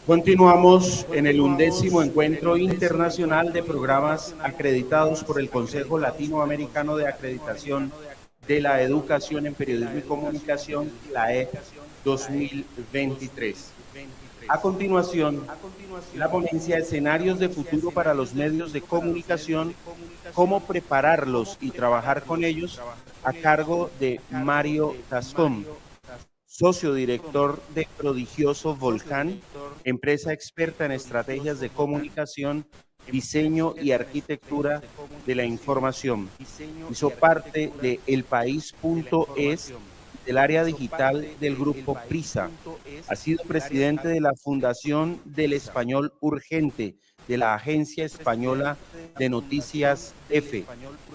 Continuamos en el 11º Encuentro Internacional de Programas acreditados por el Consejo Latinoamericano de Acreditación de la Educación en Periodismo y Comunicación, CLAE 2023. A continuación, la ponencia Escenarios de Futuro para los Medios de Comunicación, cómo prepararlos y trabajar con ellos, a cargo de Mario Tascón, socio director de Prodigioso Volcán, empresa experta en estrategias de comunicación, diseño y arquitectura de la información. Hizo parte de elpaís.es, del área digital del grupo Prisa. Ha sido presidente de la Fundación del Español Urgente, de la Agencia Española de Noticias EFE,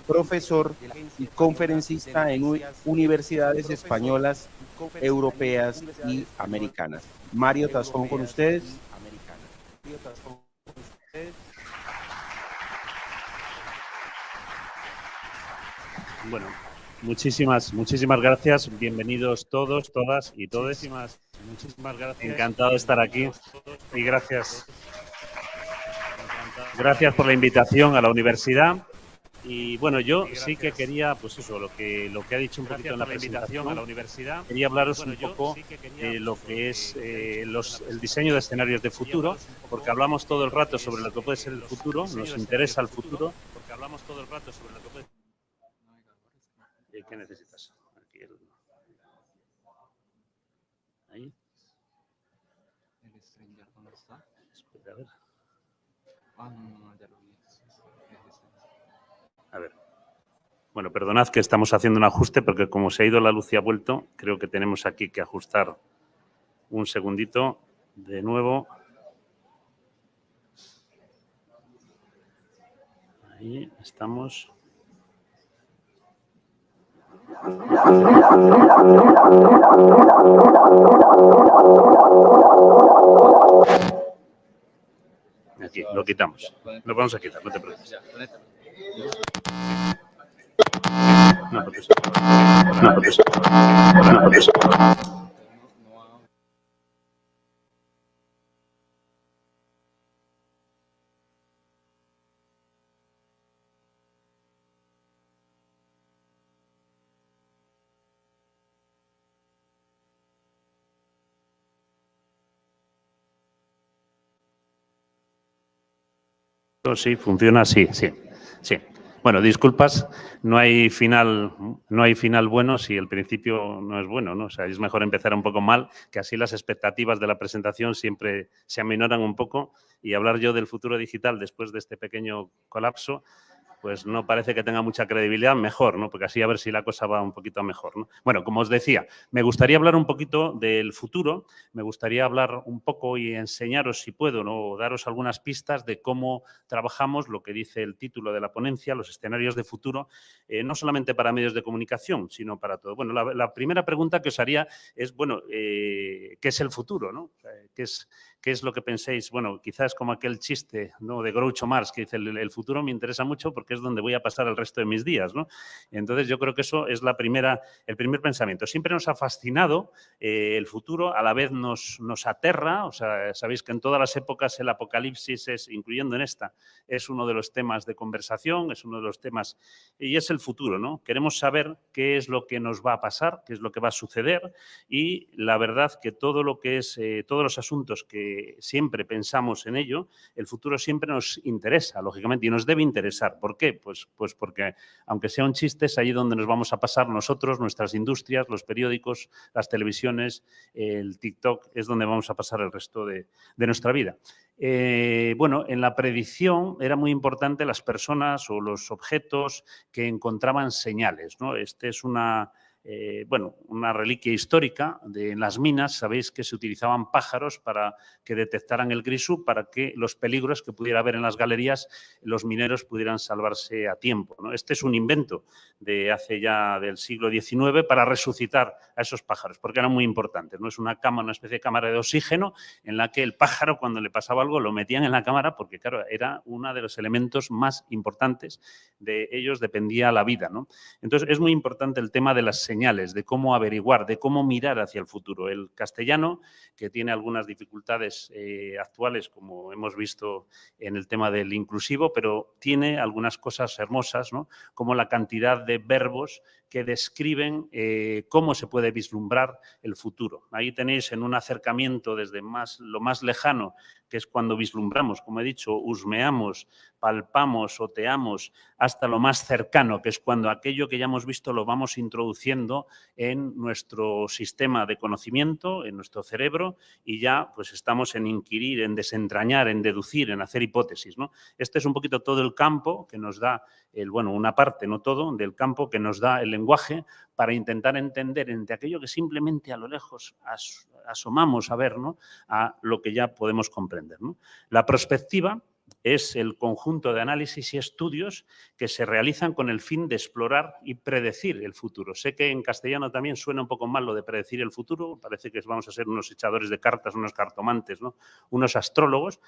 profesor y conferencista en universidades españolas, europeas y americanas. Mario Tascón con ustedes. Bueno, muchísimas gracias. Bienvenidos todos, todas y todes. Muchísimas gracias. Encantado de estar aquí y gracias por la invitación a la universidad. Y bueno, yo sí que quería, pues eso, lo que ha dicho un poquito en la presentación a la universidad. Quería hablaros un poco de lo que es el diseño de escenarios de futuro, porque hablamos todo el rato sobre lo que puede ser el futuro, nos interesa el futuro, porque hablamos todo el rato sobre lo que puede. ¿Qué necesitas? Aquí ahí. ¿El Stranger dónde está? Espera, a ver. No, ya lo vi. A ver. Bueno, perdonad que estamos haciendo un ajuste porque como se ha ido la luz y ha vuelto, creo que tenemos aquí que ajustar un segundito de nuevo. Ahí estamos. Aquí, lo quitamos. Lo vamos a quitar, no te preocupes. No, porque eso. No, porque eso. No, porque eso. Sí, funciona así, sí. Bueno, disculpas, no hay final bueno si el principio no es bueno, ¿no? O sea, es mejor empezar un poco mal, que así las expectativas de la presentación siempre se aminoran un poco y hablar yo del futuro digital después de este pequeño colapso, pues no parece que tenga mucha credibilidad, mejor, ¿no? Porque así a ver si la cosa va un poquito mejor, ¿no? Bueno, como os decía, me gustaría hablar un poquito del futuro, me gustaría hablar un poco y enseñaros, si puedo, ¿no? O daros algunas pistas de cómo trabajamos lo que dice el título de la ponencia, los escenarios de futuro, no solamente para medios de comunicación, sino para todo. Bueno, la primera pregunta que os haría es, bueno, ¿qué es el futuro, no? ¿Qué es lo que penséis? Bueno, quizás como aquel chiste, ¿no?, de Groucho Marx que dice el futuro me interesa mucho porque es donde voy a pasar el resto de mis días, ¿no? Entonces yo creo que eso es el primer pensamiento. Siempre nos ha fascinado el futuro, a la vez nos aterra. O sea, sabéis que en todas las épocas el apocalipsis incluyendo en esta, es uno de los temas de conversación, es uno de los temas y es el futuro, ¿no? Queremos saber qué es lo que nos va a pasar, qué es lo que va a suceder y la verdad que todo lo que es, todos los asuntos que siempre pensamos en ello, el futuro siempre nos interesa, lógicamente, y nos debe interesar. ¿Por qué? Pues porque, aunque sea un chiste, es allí donde nos vamos a pasar nosotros, nuestras industrias, los periódicos, las televisiones, el TikTok, es donde vamos a pasar el resto de nuestra vida. Bueno, en la predicción era muy importante las personas o los objetos que encontraban señales, ¿no? Este es una reliquia histórica en las minas. Sabéis que se utilizaban pájaros para que detectaran el grisú, para que los peligros que pudiera haber en las galerías, los mineros pudieran salvarse a tiempo, ¿no? Este es un invento de hace ya del siglo XIX para resucitar a esos pájaros, porque eran muy importantes, ¿no? Es una especie de cámara de oxígeno en la que el pájaro, cuando le pasaba algo, lo metían en la cámara porque, claro, era uno de los elementos más importantes. De ellos dependía la vida, ¿no? Entonces, es muy importante el tema de las señales, de cómo averiguar, de cómo mirar hacia el futuro. El castellano, que tiene algunas dificultades actuales, como hemos visto en el tema del inclusivo, pero tiene algunas cosas hermosas, ¿no? Como la cantidad de verbos que describen cómo se puede vislumbrar el futuro. Ahí tenéis en un acercamiento desde lo más lejano, que es cuando vislumbramos, como he dicho, husmeamos, palpamos, oteamos, hasta lo más cercano, que es cuando aquello que ya hemos visto lo vamos introduciendo en nuestro sistema de conocimiento, en nuestro cerebro, y ya pues estamos en inquirir, en desentrañar, en deducir, en hacer hipótesis, ¿no? Este es un poquito todo el campo que nos da, una parte, no todo, del campo que nos da el lenguaje para intentar entender entre aquello que simplemente a lo lejos asomamos a ver, ¿no? A lo que ya podemos comprender, ¿no? La prospectiva es el conjunto de análisis y estudios que se realizan con el fin de explorar y predecir el futuro. Sé que en castellano también suena un poco mal lo de predecir el futuro, parece que vamos a ser unos echadores de cartas, unos cartomantes, ¿no? Unos astrólogos,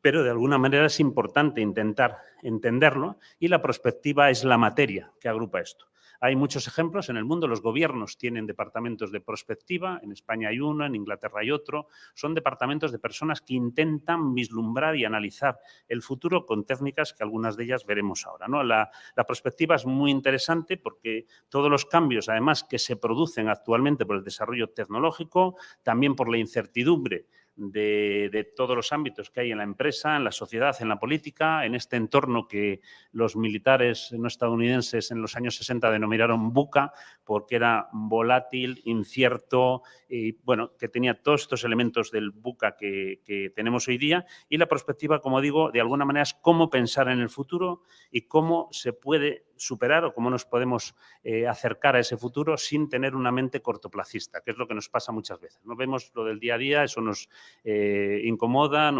pero de alguna manera es importante intentar entenderlo y la prospectiva es la materia que agrupa esto. Hay muchos ejemplos en el mundo, los gobiernos tienen departamentos de prospectiva, en España hay uno, en Inglaterra hay otro, son departamentos de personas que intentan vislumbrar y analizar el futuro con técnicas que algunas de ellas veremos ahora, ¿no? La prospectiva es muy interesante porque todos los cambios, además, que se producen actualmente por el desarrollo tecnológico, también por la incertidumbre de todos los ámbitos que hay en la empresa, en la sociedad, en la política, en este entorno que los militares no estadounidenses en los años 60 denominaron VUCA, porque era volátil, incierto, y bueno, que tenía todos estos elementos del VUCA que tenemos hoy día. Y la prospectiva, como digo, de alguna manera es cómo pensar en el futuro y cómo se puede superar o cómo nos podemos acercar a ese futuro sin tener una mente cortoplacista, que es lo que nos pasa muchas veces. No vemos lo del día a día, eso nos incomoda,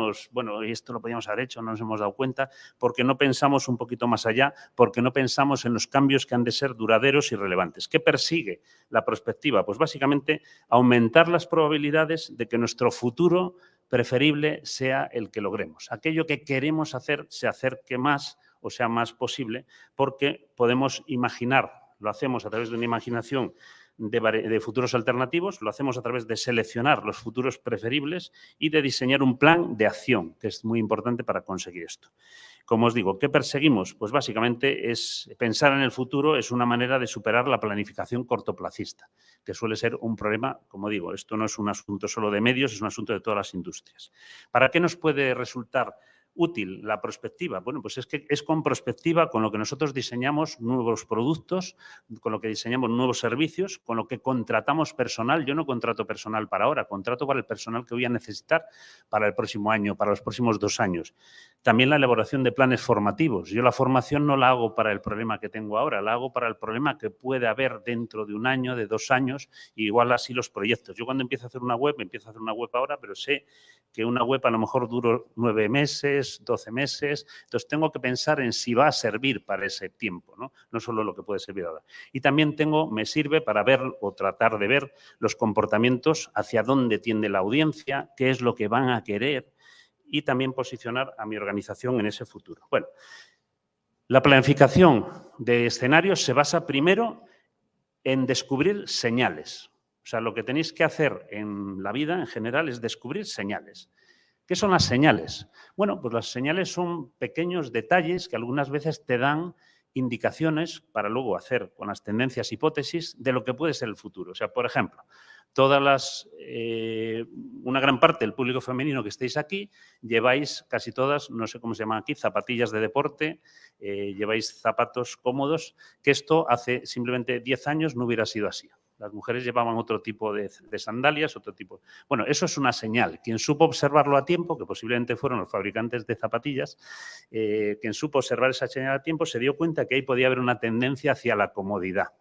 y esto lo podíamos haber hecho, no nos hemos dado cuenta, porque no pensamos un poquito más allá, porque no pensamos en los cambios que han de ser duraderos y relevantes. ¿Qué persigue la prospectiva? Pues básicamente aumentar las probabilidades de que nuestro futuro preferible sea el que logremos. Aquello que queremos hacer se acerque más o sea más posible, porque podemos imaginar, lo hacemos a través de una imaginación de futuros alternativos, lo hacemos a través de seleccionar los futuros preferibles y de diseñar un plan de acción, que es muy importante para conseguir esto. Como os digo, ¿qué perseguimos? Pues básicamente es pensar en el futuro, es una manera de superar la planificación cortoplacista, que suele ser un problema, como digo, esto no es un asunto solo de medios, es un asunto de todas las industrias. ¿Para qué nos puede resultar útil la prospectiva? Bueno, pues es que es con prospectiva con lo que nosotros diseñamos nuevos productos, con lo que diseñamos nuevos servicios, con lo que contratamos personal. Yo no contrato personal para ahora, contrato para el personal que voy a necesitar para el próximo año, para los próximos 2 años. También la elaboración de planes formativos. Yo la formación no la hago para el problema que tengo ahora, la hago para el problema que puede haber dentro de 1 año, de 2 años, y igual así los proyectos. Yo cuando empiezo a hacer una web ahora, pero sé que una web a lo mejor duro 9 meses, 12 meses, entonces tengo que pensar en si va a servir para ese tiempo, ¿no? No solo lo que puede servir ahora. Y también me sirve para ver o tratar de ver los comportamientos, hacia dónde tiende la audiencia, qué es lo que van a querer y también posicionar a mi organización en ese futuro. Bueno, la planificación de escenarios se basa primero en descubrir señales. O sea, lo que tenéis que hacer en la vida en general es descubrir señales. ¿Qué son las señales? Bueno, pues las señales son pequeños detalles que algunas veces te dan indicaciones para luego hacer con las tendencias hipótesis de lo que puede ser el futuro. O sea, por ejemplo, una gran parte del público femenino que estéis aquí, lleváis casi todas, no sé cómo se llaman aquí, zapatillas de deporte, lleváis zapatos cómodos, que esto hace simplemente 10 años no hubiera sido así. Las mujeres llevaban otro tipo de sandalias, otro tipo. Bueno, eso es una señal. Quien supo observarlo a tiempo, que posiblemente fueron los fabricantes de zapatillas, quien supo observar esa señal a tiempo se dio cuenta que ahí podía haber una tendencia hacia la comodidad.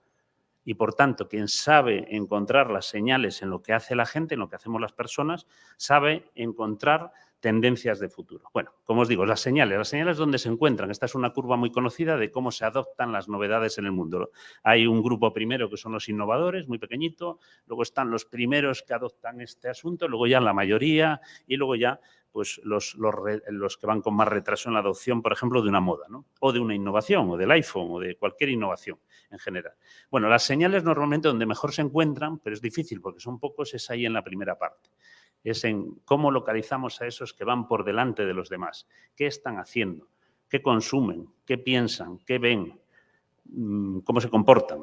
Y, por tanto, quien sabe encontrar las señales en lo que hace la gente, en lo que hacemos las personas, sabe encontrar tendencias de futuro. Bueno, como os digo, las señales donde se encuentran. Esta es una curva muy conocida de cómo se adoptan las novedades en el mundo. Hay un grupo primero que son los innovadores, muy pequeñito, luego están los primeros que adoptan este asunto, luego ya la mayoría y luego ya pues los que van con más retraso en la adopción, por ejemplo, de una moda, ¿no? O de una innovación, o del iPhone, o de cualquier innovación en general. Bueno, las señales normalmente donde mejor se encuentran, pero es difícil porque son pocos, es ahí en la primera parte. Es en cómo localizamos a esos que van por delante de los demás. ¿Qué están haciendo? ¿Qué consumen? ¿Qué piensan? ¿Qué ven? ¿Cómo se comportan?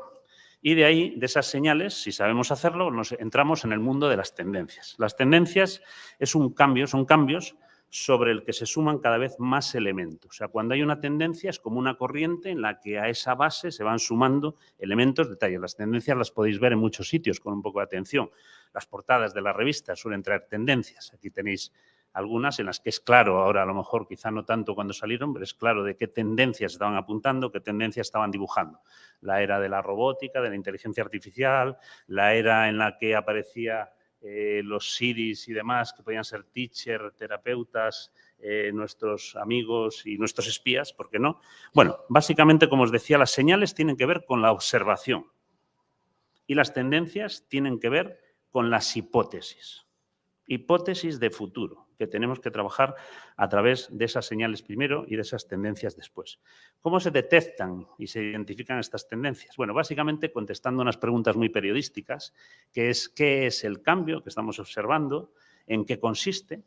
Y de ahí, de esas señales, si sabemos hacerlo, nos entramos en el mundo de las tendencias. Las tendencias son cambios sobre el que se suman cada vez más elementos. O sea, cuando hay una tendencia es como una corriente en la que a esa base se van sumando elementos, detalles. Las tendencias las podéis ver en muchos sitios con un poco de atención. Las portadas de las revistas suelen traer tendencias. Aquí tenéis algunas en las que es claro, ahora a lo mejor quizá no tanto cuando salieron, pero es claro de qué tendencias estaban apuntando, qué tendencias estaban dibujando. La era de la robótica, de la inteligencia artificial, la era en la que aparecía los Siris y demás, que podían ser teacher, terapeutas, nuestros amigos y nuestros espías, ¿por qué no? Bueno, básicamente, como os decía, las señales tienen que ver con la observación y las tendencias tienen que ver con las hipótesis. Hipótesis de futuro, que tenemos que trabajar a través de esas señales primero y de esas tendencias después. ¿Cómo se detectan y se identifican estas tendencias? Bueno, básicamente contestando unas preguntas muy periodísticas, que es ¿qué es el cambio que estamos observando? ¿En qué consiste?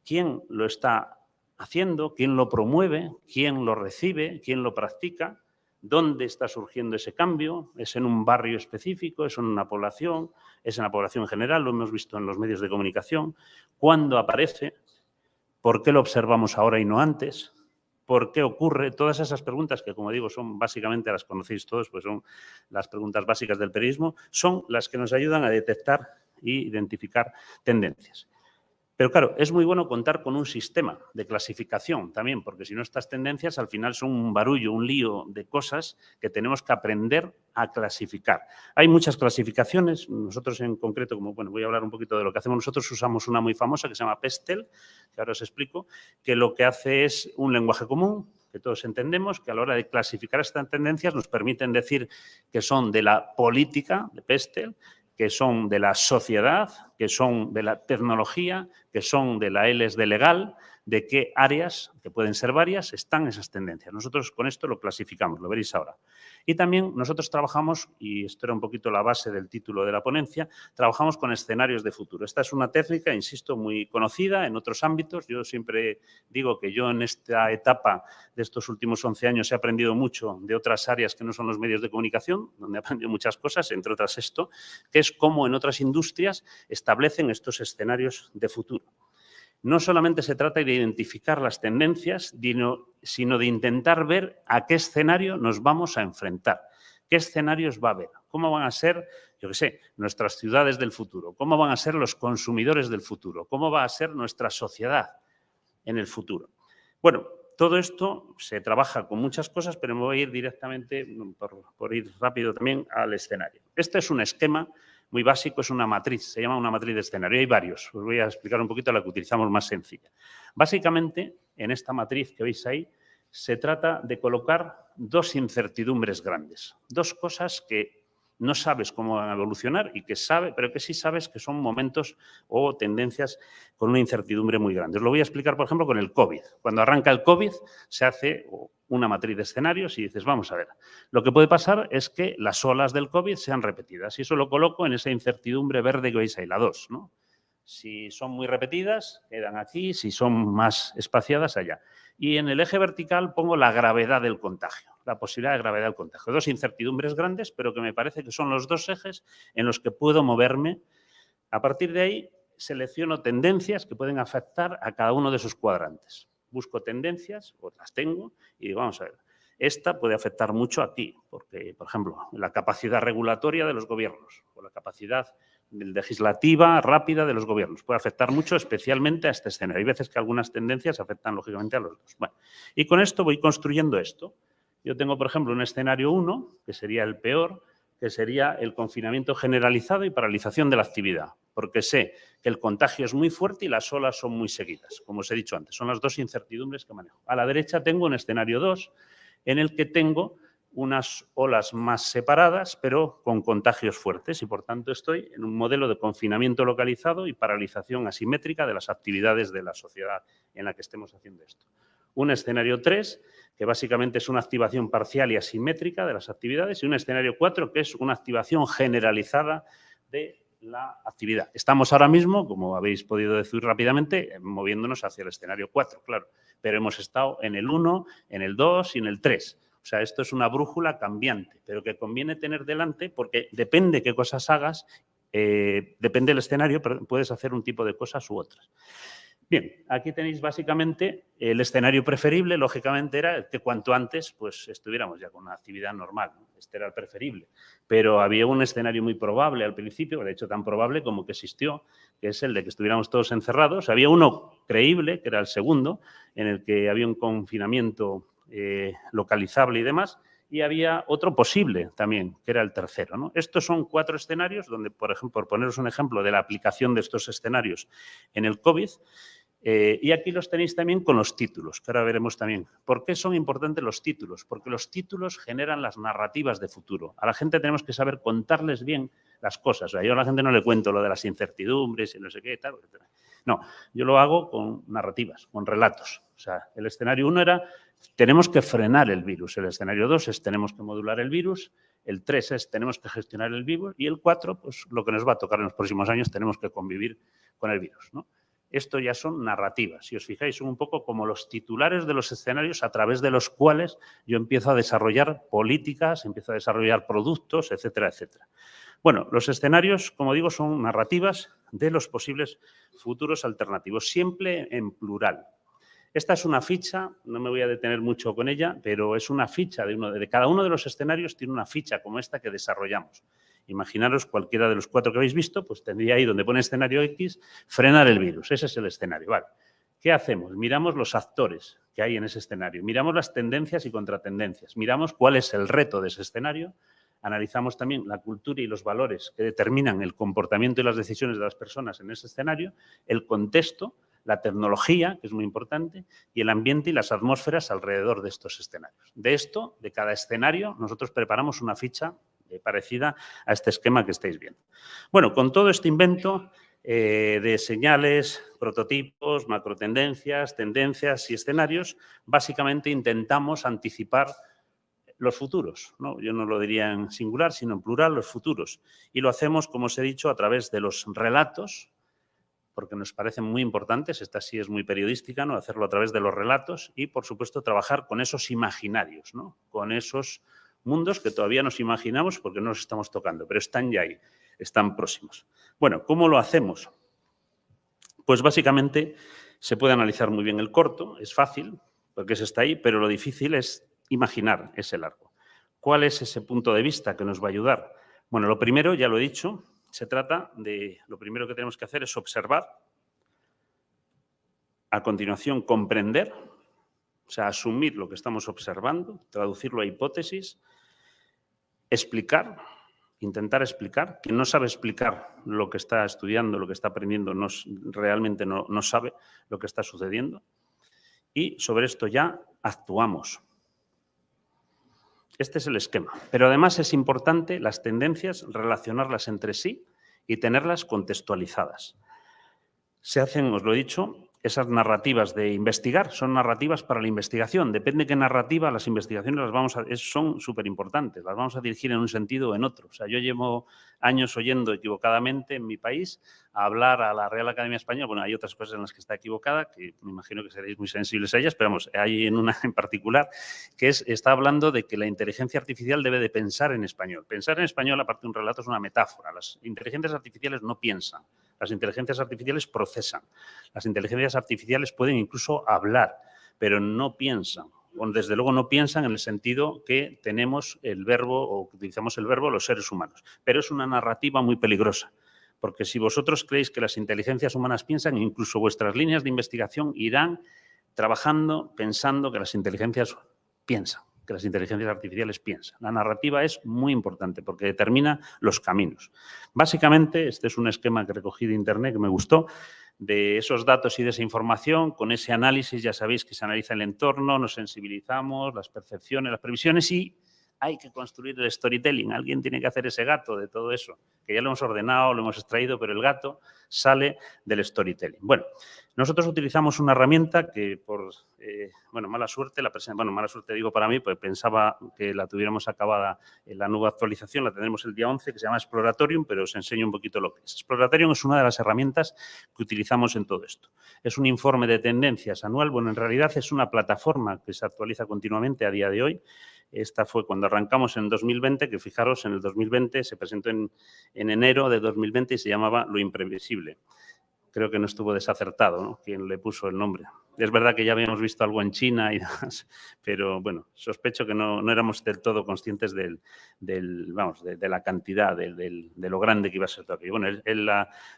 ¿Quién lo está haciendo? ¿Quién lo promueve? ¿Quién lo recibe? ¿Quién lo practica? ¿Dónde está surgiendo ese cambio? ¿Es en un barrio específico? ¿Es en una población? ¿Es en la población en general? Lo hemos visto en los medios de comunicación. ¿Cuándo aparece? ¿Por qué lo observamos ahora y no antes? ¿Por qué ocurre? Todas esas preguntas que, como digo, son básicamente, las conocéis todos, pues son las preguntas básicas del periodismo, son las que nos ayudan a detectar e identificar tendencias. Pero claro, es muy bueno contar con un sistema de clasificación también, porque si no estas tendencias al final son un barullo, un lío de cosas que tenemos que aprender a clasificar. Hay muchas clasificaciones, nosotros en concreto, como bueno, voy a hablar un poquito de lo que hacemos nosotros, usamos una muy famosa que se llama Pestel, que ahora os explico, que lo que hace es un lenguaje común, que todos entendemos, que a la hora de clasificar estas tendencias nos permiten decir que son de la política, de Pestel, que son de la sociedad, que son de la tecnología, que son de la L de legal, de qué áreas, que pueden ser varias, están esas tendencias. Nosotros con esto lo clasificamos, lo veréis ahora. Y también nosotros trabajamos, y esto era un poquito la base del título de la ponencia, trabajamos con escenarios de futuro. Esta es una técnica, insisto, muy conocida en otros ámbitos. Yo siempre digo que yo en esta etapa de estos últimos 11 años he aprendido mucho de otras áreas que no son los medios de comunicación, donde he aprendido muchas cosas, entre otras esto, que es cómo en otras industrias establecen estos escenarios de futuro. No solamente se trata de identificar las tendencias, sino de intentar ver a qué escenario nos vamos a enfrentar, qué escenarios va a haber, cómo van a ser, yo qué sé, nuestras ciudades del futuro, cómo van a ser los consumidores del futuro, cómo va a ser nuestra sociedad en el futuro. Bueno, todo esto se trabaja con muchas cosas, pero me voy a ir directamente, por ir rápido también, al escenario. Este es un esquema muy básico, es una matriz, se llama una matriz de escenario. Hay varios, os voy a explicar un poquito la que utilizamos más sencilla. Básicamente, en esta matriz que veis ahí, se trata de colocar dos incertidumbres grandes, dos cosas que no sabes cómo van a evolucionar y pero que sí sabes que son momentos o tendencias con una incertidumbre muy grande. Os lo voy a explicar, por ejemplo, con el COVID. Cuando arranca el COVID, se hace una matriz de escenarios y dices, vamos a ver, lo que puede pasar es que las olas del COVID sean repetidas. Y eso lo coloco en esa incertidumbre verde que veis ahí, la 2, ¿no? Si son muy repetidas, quedan aquí, si son más espaciadas, allá. Y en el eje vertical pongo la gravedad del contagio, la posibilidad de gravedad del contagio. Dos incertidumbres grandes, pero que me parece que son los dos ejes en los que puedo moverme. A partir de ahí, selecciono tendencias que pueden afectar a cada uno de esos cuadrantes. Busco tendencias, o las tengo, y digo, vamos a ver, esta puede afectar mucho aquí, porque, por ejemplo, la capacidad regulatoria de los gobiernos o la capacidad legislativa rápida de los gobiernos. Puede afectar mucho, especialmente a este escenario. Hay veces que algunas tendencias afectan, lógicamente, a los dos. Bueno, y con esto voy construyendo esto. Yo tengo, por ejemplo, un escenario 1, que sería el peor, que sería el confinamiento generalizado y paralización de la actividad, porque sé que el contagio es muy fuerte y las olas son muy seguidas, como os he dicho antes. Son las dos incertidumbres que manejo. A la derecha tengo un escenario 2, en el que tengo unas olas más separadas, pero con contagios fuertes y, por tanto, estoy en un modelo de confinamiento localizado y paralización asimétrica de las actividades de la sociedad en la que estemos haciendo esto. Un escenario 3, que básicamente es una activación parcial y asimétrica de las actividades, y un escenario 4, que es una activación generalizada de la actividad. Estamos ahora mismo, como habéis podido decir rápidamente, moviéndonos hacia el escenario 4, claro, pero hemos estado en el 1, en el 2 y en el 3. O sea, esto es una brújula cambiante, pero que conviene tener delante porque depende qué cosas hagas, depende del escenario, pero puedes hacer un tipo de cosas u otras. Bien, aquí tenéis básicamente el escenario preferible, lógicamente era que cuanto antes pues estuviéramos ya con una actividad normal, ¿no? Este era el preferible, pero había un escenario muy probable al principio, de hecho tan probable como que existió, que es el de que estuviéramos todos encerrados. Había uno creíble, que era el segundo, en el que había un confinamiento localizable y demás, y había otro posible también, que era el tercero, ¿no? Estos son 4 escenarios donde, por ejemplo, por poneros un ejemplo de la aplicación de estos escenarios en el COVID, y aquí los tenéis también con los títulos, que ahora veremos también. ¿Por qué son importantes los títulos? Porque los títulos generan las narrativas de futuro. A la gente tenemos que saber contarles bien las cosas. O sea, yo a la gente no le cuento lo de las incertidumbres y no sé qué, tal. No, yo lo hago con narrativas, con relatos. O sea, el escenario 1 era tenemos que frenar el virus. El escenario 2 es tenemos que modular el virus. El 3 es tenemos que gestionar el virus. Y el 4, pues lo que nos va a tocar en los próximos años, tenemos que convivir con el virus, ¿no? Esto ya son narrativas. Si os fijáis, son un poco como los titulares de los escenarios a través de los cuales yo empiezo a desarrollar políticas, empiezo a desarrollar productos, etcétera, etcétera. Bueno, los escenarios, como digo, son narrativas de los posibles futuros alternativos, siempre en plural. Esta es una ficha, no me voy a detener mucho con ella, pero es una ficha de cada uno de los escenarios, tiene una ficha como esta que desarrollamos. Imaginaros cualquiera de los 4 que habéis visto, pues tendría ahí donde pone escenario X, frenar el virus. Ese es el escenario. Vale. ¿Qué hacemos? Miramos los actores que hay en ese escenario, miramos las tendencias y contratendencias, miramos cuál es el reto de ese escenario, analizamos también la cultura y los valores que determinan el comportamiento y las decisiones de las personas en ese escenario, el contexto, la tecnología, que es muy importante, y el ambiente y las atmósferas alrededor de estos escenarios. De esto, de cada escenario, nosotros preparamos una ficha parecida a este esquema que estáis viendo. Bueno, con todo este invento de señales, prototipos, macrotendencias, tendencias y escenarios, básicamente intentamos anticipar los futuros, ¿no? Yo no lo diría en singular, sino en plural, los futuros. Y lo hacemos, como os he dicho, a través de los relatos, porque nos parecen muy importantes, esta sí es muy periodística, ¿no? Hacerlo a través de los relatos y, por supuesto, trabajar con esos imaginarios, ¿no? Con esos mundos que todavía nos imaginamos porque no los estamos tocando, pero están ya ahí, están próximos. Bueno, ¿cómo lo hacemos? Pues básicamente se puede analizar muy bien el corto, es fácil, porque eso está ahí, pero lo difícil es imaginar ese largo. ¿Cuál es ese punto de vista que nos va a ayudar? Bueno, lo primero, ya lo he dicho, se trata de, lo primero que tenemos que hacer es observar, a continuación comprender, o sea, asumir lo que estamos observando, traducirlo a hipótesis, explicar, intentar explicar. Quien no sabe explicar lo que está estudiando, lo que está aprendiendo, realmente no sabe lo que está sucediendo. Y sobre esto ya actuamos. Este es el esquema. Pero además es importante las tendencias, relacionarlas entre sí y tenerlas contextualizadas. Se hacen, os lo he dicho, esas narrativas de investigar, son narrativas para la investigación. Depende de qué narrativa, las investigaciones son súper importantes, las vamos a dirigir en un sentido o en otro. O sea, yo llevo años oyendo equivocadamente en mi país a hablar a la Real Academia Española. Bueno, hay otras cosas en las que está equivocada, que me imagino que seréis muy sensibles a ellas, pero vamos, hay en una en particular que está hablando de que la inteligencia artificial debe de pensar en español. Pensar en español, aparte de un relato, es una metáfora. Las inteligencias artificiales no piensan. Las inteligencias artificiales procesan. Las inteligencias artificiales pueden incluso hablar, pero no piensan. O desde luego no piensan en el sentido que tenemos el verbo o utilizamos el verbo los seres humanos. Pero es una narrativa muy peligrosa, porque si vosotros creéis que las inteligencias humanas piensan, incluso vuestras líneas de investigación irán trabajando pensando que las inteligencias piensan, que las inteligencias artificiales piensan. La narrativa es muy importante porque determina los caminos. Básicamente, este es un esquema que recogí de internet que me gustó, de esos datos y de esa información, con ese análisis, ya sabéis que se analiza el entorno, nos sensibilizamos, las percepciones, las previsiones y hay que construir el storytelling, alguien tiene que hacer ese gato de todo eso, que ya lo hemos ordenado, lo hemos extraído, pero el gato sale del storytelling. Bueno, nosotros utilizamos una herramienta que por, mala suerte, mala suerte digo para mí, pues pensaba que la tuviéramos acabada en la nueva actualización, la tendremos el día 11, que se llama Exploratorium, pero os enseño un poquito lo que es. Exploratorium es una de las herramientas que utilizamos en todo esto. Es un informe de tendencias anual, bueno, en realidad es una plataforma que se actualiza continuamente a día de hoy. Esta fue cuando arrancamos en 2020, que fijaros, en el 2020 se presentó en enero de 2020 y se llamaba Lo Imprevisible. Creo que no estuvo desacertado, ¿no?, quien le puso el nombre. Es verdad que ya habíamos visto algo en China y demás, pero bueno, sospecho que no éramos del todo conscientes de la cantidad, de lo grande que iba a ser todo aquello. Bueno,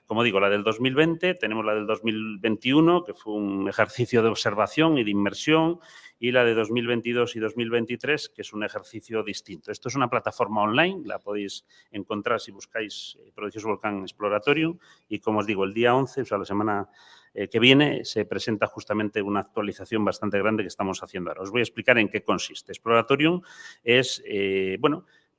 como digo, la del 2020, tenemos la del 2021, que fue un ejercicio de observación y de inmersión, y la de 2022 y 2023, que es un ejercicio distinto. Esto es una plataforma online, la podéis encontrar si buscáis Prodigious Volcán Exploratorium, y como os digo, el día 11, o sea, la semana que viene, se presenta justamente una actualización bastante grande que estamos haciendo ahora. Os voy a explicar en qué consiste. Exploratorium es,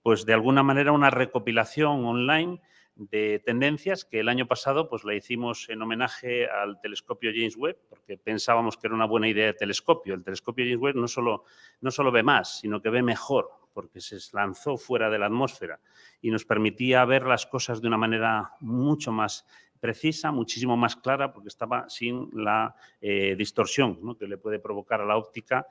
pues de alguna manera una recopilación online de tendencias que el año pasado pues la hicimos en homenaje al telescopio James Webb, porque pensábamos que era una buena idea de telescopio. El telescopio James Webb no solo ve más, sino que ve mejor, porque se lanzó fuera de la atmósfera y nos permitía ver las cosas de una manera mucho más precisa, muchísimo más clara, porque estaba sin la distorsión, ¿no?, que le puede provocar a la óptica.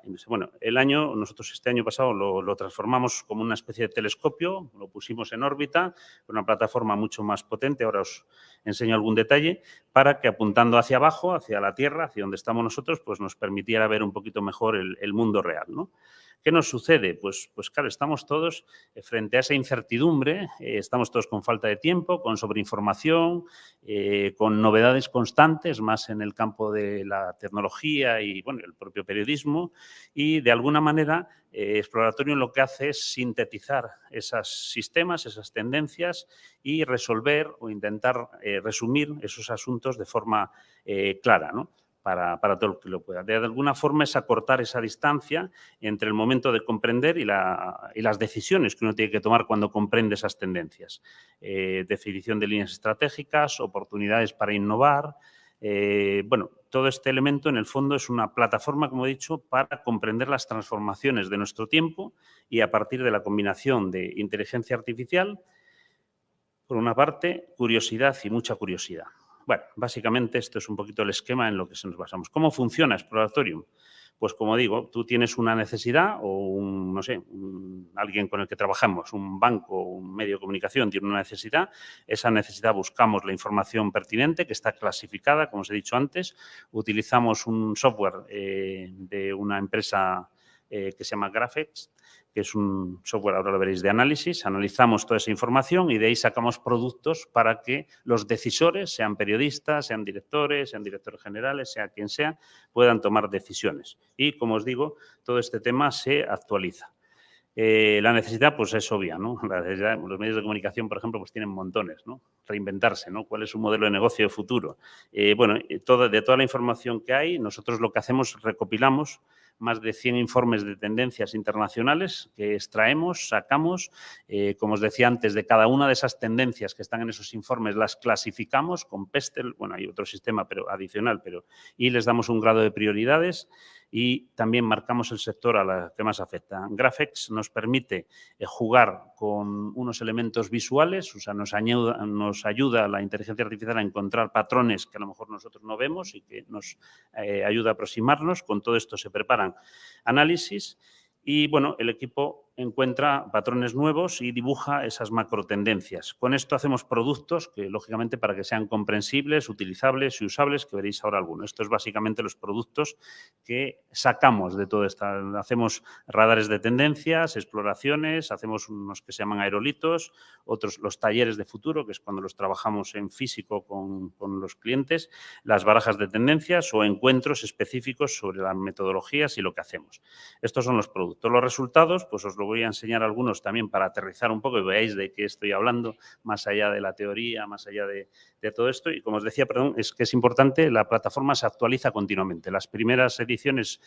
Nosotros este año pasado lo transformamos como una especie de telescopio, lo pusimos en órbita, con una plataforma mucho más potente, ahora os enseño algún detalle, para que apuntando hacia abajo, hacia la Tierra, hacia donde estamos nosotros, pues nos permitiera ver un poquito mejor el mundo real, ¿no? ¿Qué nos sucede? Pues claro, estamos todos frente a esa incertidumbre, estamos todos con falta de tiempo, con sobreinformación, con novedades constantes, más en el campo de la tecnología y, bueno, el propio periodismo, y de alguna manera Exploratorium lo que hace es sintetizar esos sistemas, esas tendencias y resolver o intentar resumir esos asuntos de forma clara, ¿no?, para todo el que lo pueda. De alguna forma es acortar esa distancia entre el momento de comprender y las decisiones que uno tiene que tomar cuando comprende esas tendencias. Definición de líneas estratégicas, oportunidades para innovar. Todo este elemento en el fondo es una plataforma, como he dicho, para comprender las transformaciones de nuestro tiempo y a partir de la combinación de inteligencia artificial, por una parte, curiosidad y mucha curiosidad. Bueno, básicamente esto es un poquito el esquema en lo que nos basamos. ¿Cómo funciona Exploratorium? Pues como digo, tú tienes una necesidad o alguien con el que trabajamos, un banco, un medio de comunicación tiene una necesidad, esa necesidad buscamos la información pertinente que está clasificada, como os he dicho antes, utilizamos un software de una empresa que se llama Graphex, que es un software, ahora lo veréis, de análisis. Analizamos toda esa información y de ahí sacamos productos para que los decisores, sean periodistas, sean directores generales, sea quien sea, puedan tomar decisiones. Y, como os digo, todo este tema se actualiza. La necesidad, pues es obvia, ¿no? Los medios de comunicación, por ejemplo, pues tienen montones, ¿no? Reinventarse, ¿no? ¿Cuál es su modelo de negocio de futuro? De toda la información que hay, nosotros lo que hacemos, recopilamos más de 100 informes de tendencias internacionales que extraemos, sacamos. Como os decía antes, de cada una de esas tendencias que están en esos informes las clasificamos con Pestel, bueno, hay otro sistema adicional, y les damos un grado de prioridades y también marcamos el sector a la que más afecta. Graphex nos permite jugar con unos elementos visuales, o sea, nos ayuda la inteligencia artificial a encontrar patrones que a lo mejor nosotros no vemos y que nos ayuda a aproximarnos. Con todo esto se preparan análisis y, bueno, el equipo encuentra patrones nuevos y dibuja esas macrotendencias. Con esto hacemos productos que, lógicamente, para que sean comprensibles, utilizables y usables, que veréis ahora algunos. Esto es básicamente los productos que sacamos de todo esto. Hacemos radares de tendencias, exploraciones, hacemos unos que se llaman aerolitos, otros los talleres de futuro, que es cuando los trabajamos en físico con los clientes, las barajas de tendencias o encuentros específicos sobre las metodologías y lo que hacemos. Estos son los productos. Los resultados, pues os lo voy a enseñar algunos también para aterrizar un poco y veáis de qué estoy hablando, más allá de la teoría, más allá de de todo esto. Y como os decía, perdón, es que es importante, la plataforma se actualiza continuamente. Las primeras ediciones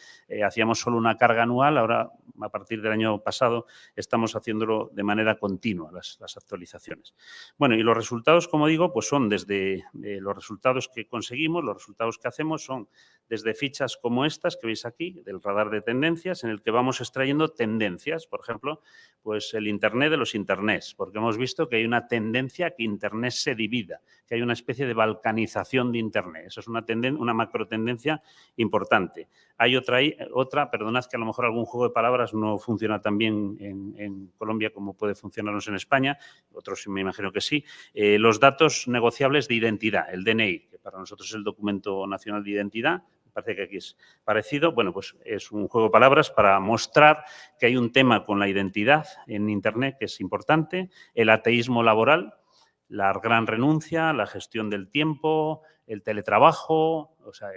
hacíamos solo una carga anual, ahora a partir del año pasado estamos haciéndolo de manera continua, las actualizaciones. Bueno, y los resultados, como digo, pues son desde los resultados que conseguimos, los resultados que hacemos son desde fichas como estas que veis aquí, del radar de tendencias, en el que vamos extrayendo tendencias, por ejemplo, pues el Internet de los Internets, porque hemos visto que hay una tendencia a que Internet se divida, que hay una especie de balcanización de Internet. Eso es una macro tendencia importante. Hay otra, perdonad que a lo mejor algún juego de palabras no funciona tan bien en Colombia como puede funcionarnos en España, otros me imagino que sí. Los datos negociables de identidad, el DNI, que para nosotros es el documento nacional de identidad, parece que aquí es parecido. Bueno, pues es un juego de palabras para mostrar que hay un tema con la identidad en Internet que es importante, el ateísmo laboral, la gran renuncia, la gestión del tiempo, el teletrabajo, o sea,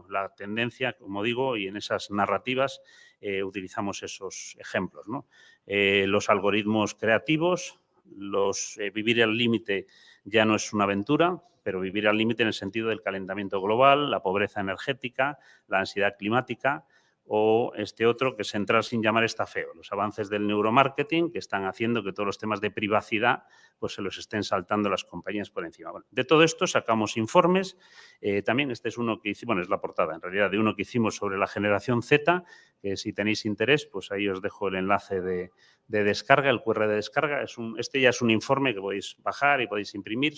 la tendencia, como digo, y en esas narrativas utilizamos esos ejemplos, ¿no? Los algoritmos creativos, vivir al límite ya no es una aventura, pero vivir al límite en el sentido del calentamiento global, la pobreza energética, la ansiedad climática, o este otro que es entrar sin llamar está feo. Los avances del neuromarketing que están haciendo que todos los temas de privacidad pues se los estén saltando las compañías por encima. Bueno, de todo esto sacamos informes. También este es uno que hicimos, bueno, es la portada en realidad, de uno que hicimos sobre la generación Z, que si tenéis interés, pues ahí os dejo el enlace de descarga, el QR de descarga. Este ya es un informe que podéis bajar y podéis imprimir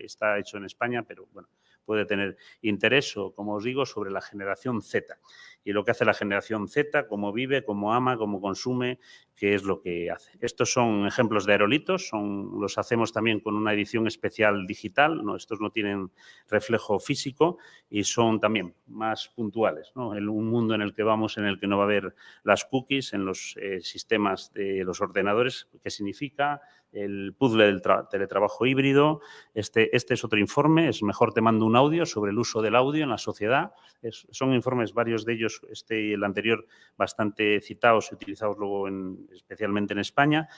está hecho en España, pero bueno, puede tener interés o, como os digo, sobre la generación Z y lo que hace la generación Z, cómo vive, cómo ama, cómo consume, qué es lo que hace. Estos son ejemplos de aerolitos, los hacemos también con una edición especial digital, ¿no? Estos no tienen reflejo físico y son también más puntuales, ¿no? Un mundo en el que vamos, en el que no va a haber las cookies en los sistemas de los ordenadores, ¿qué significa? El puzzle del teletrabajo híbrido. Este es otro informe, es mejor te mando un audio sobre el uso del audio en la sociedad. Son informes, varios de ellos, este y el anterior, bastante citados y utilizados luego especialmente en España.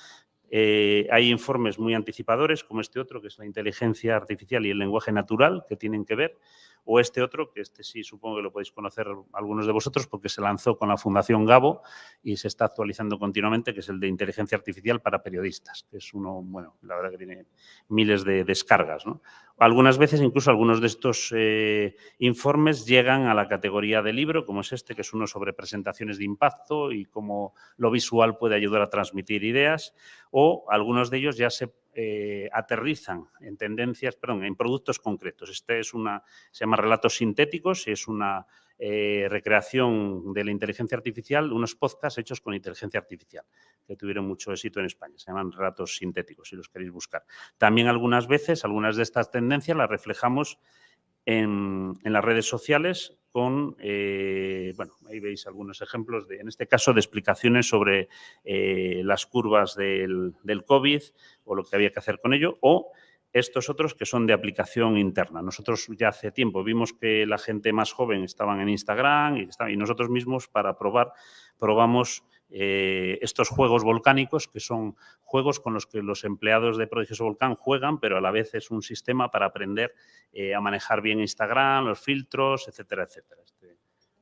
Hay informes muy anticipadores, como este otro, que es la inteligencia artificial y el lenguaje natural, que tienen que ver, o este otro, que este sí supongo que lo podéis conocer algunos de vosotros, porque se lanzó con la Fundación Gabo y se está actualizando continuamente, que es el de inteligencia artificial para periodistas, que es uno, bueno, la verdad que tiene miles de descargas, ¿no? Algunas veces, incluso algunos de estos informes llegan a la categoría de libro, como es este, que es uno sobre presentaciones de impacto y cómo lo visual puede ayudar a transmitir ideas, o algunos de ellos ya se aterrizan en en productos concretos. Se llama Relatos Sintéticos y es una recreación de la inteligencia artificial, unos podcasts hechos con inteligencia artificial, que tuvieron mucho éxito en España. Se llaman Relatos Sintéticos, si los queréis buscar. También algunas veces, algunas de estas tendencias las reflejamos en las redes sociales con, ahí veis algunos ejemplos, en este caso, de explicaciones sobre las curvas del COVID o lo que había que hacer con ello, o estos otros que son de aplicación interna. Nosotros ya hace tiempo vimos que la gente más joven estaban en Instagram y nosotros mismos para probamos estos juegos volcánicos, que son juegos con los que los empleados de Prodigioso Volcán juegan, pero a la vez es un sistema para aprender a manejar bien Instagram, los filtros, etcétera, etcétera.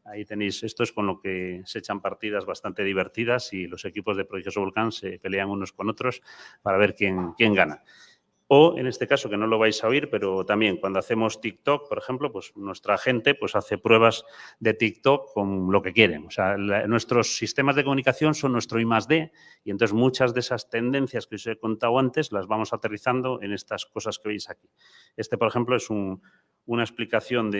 Ahí tenéis, esto es con lo que se echan partidas bastante divertidas y los equipos de Prodigioso Volcán se pelean unos con otros para ver quién gana. O, en este caso, que no lo vais a oír, pero también cuando hacemos TikTok, por ejemplo, pues nuestra gente pues hace pruebas de TikTok con lo que quieren. O sea, nuestros sistemas de comunicación son nuestro I+D y entonces muchas de esas tendencias que os he contado antes las vamos aterrizando en estas cosas que veis aquí. Este, por ejemplo, es una explicación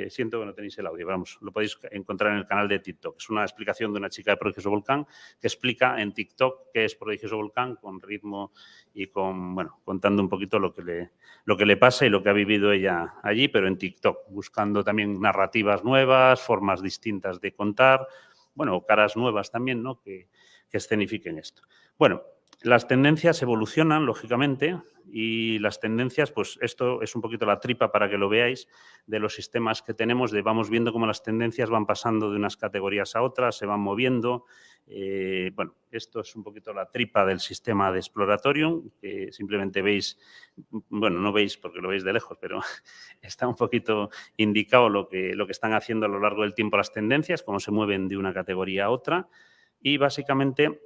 siento que no tenéis el audio, vamos, lo podéis encontrar en el canal de TikTok. Es una explicación de una chica de Prodigioso Volcán que explica en TikTok qué es Prodigioso Volcán con ritmo y contando un poquito lo que le pasa y lo que ha vivido ella allí, pero en TikTok, buscando también narrativas nuevas, formas distintas de contar, caras nuevas también, ¿no? que escenifiquen esto. Bueno, las tendencias evolucionan, lógicamente, y las tendencias, pues esto es un poquito la tripa para que lo veáis, de los sistemas que tenemos, vamos viendo cómo las tendencias van pasando de unas categorías a otras, se van moviendo, Bueno, esto es un poquito la tripa del sistema de Exploratorium, que simplemente veis, bueno, no veis porque lo veis de lejos, pero está un poquito indicado lo que están haciendo a lo largo del tiempo las tendencias, cómo se mueven de una categoría a otra y básicamente,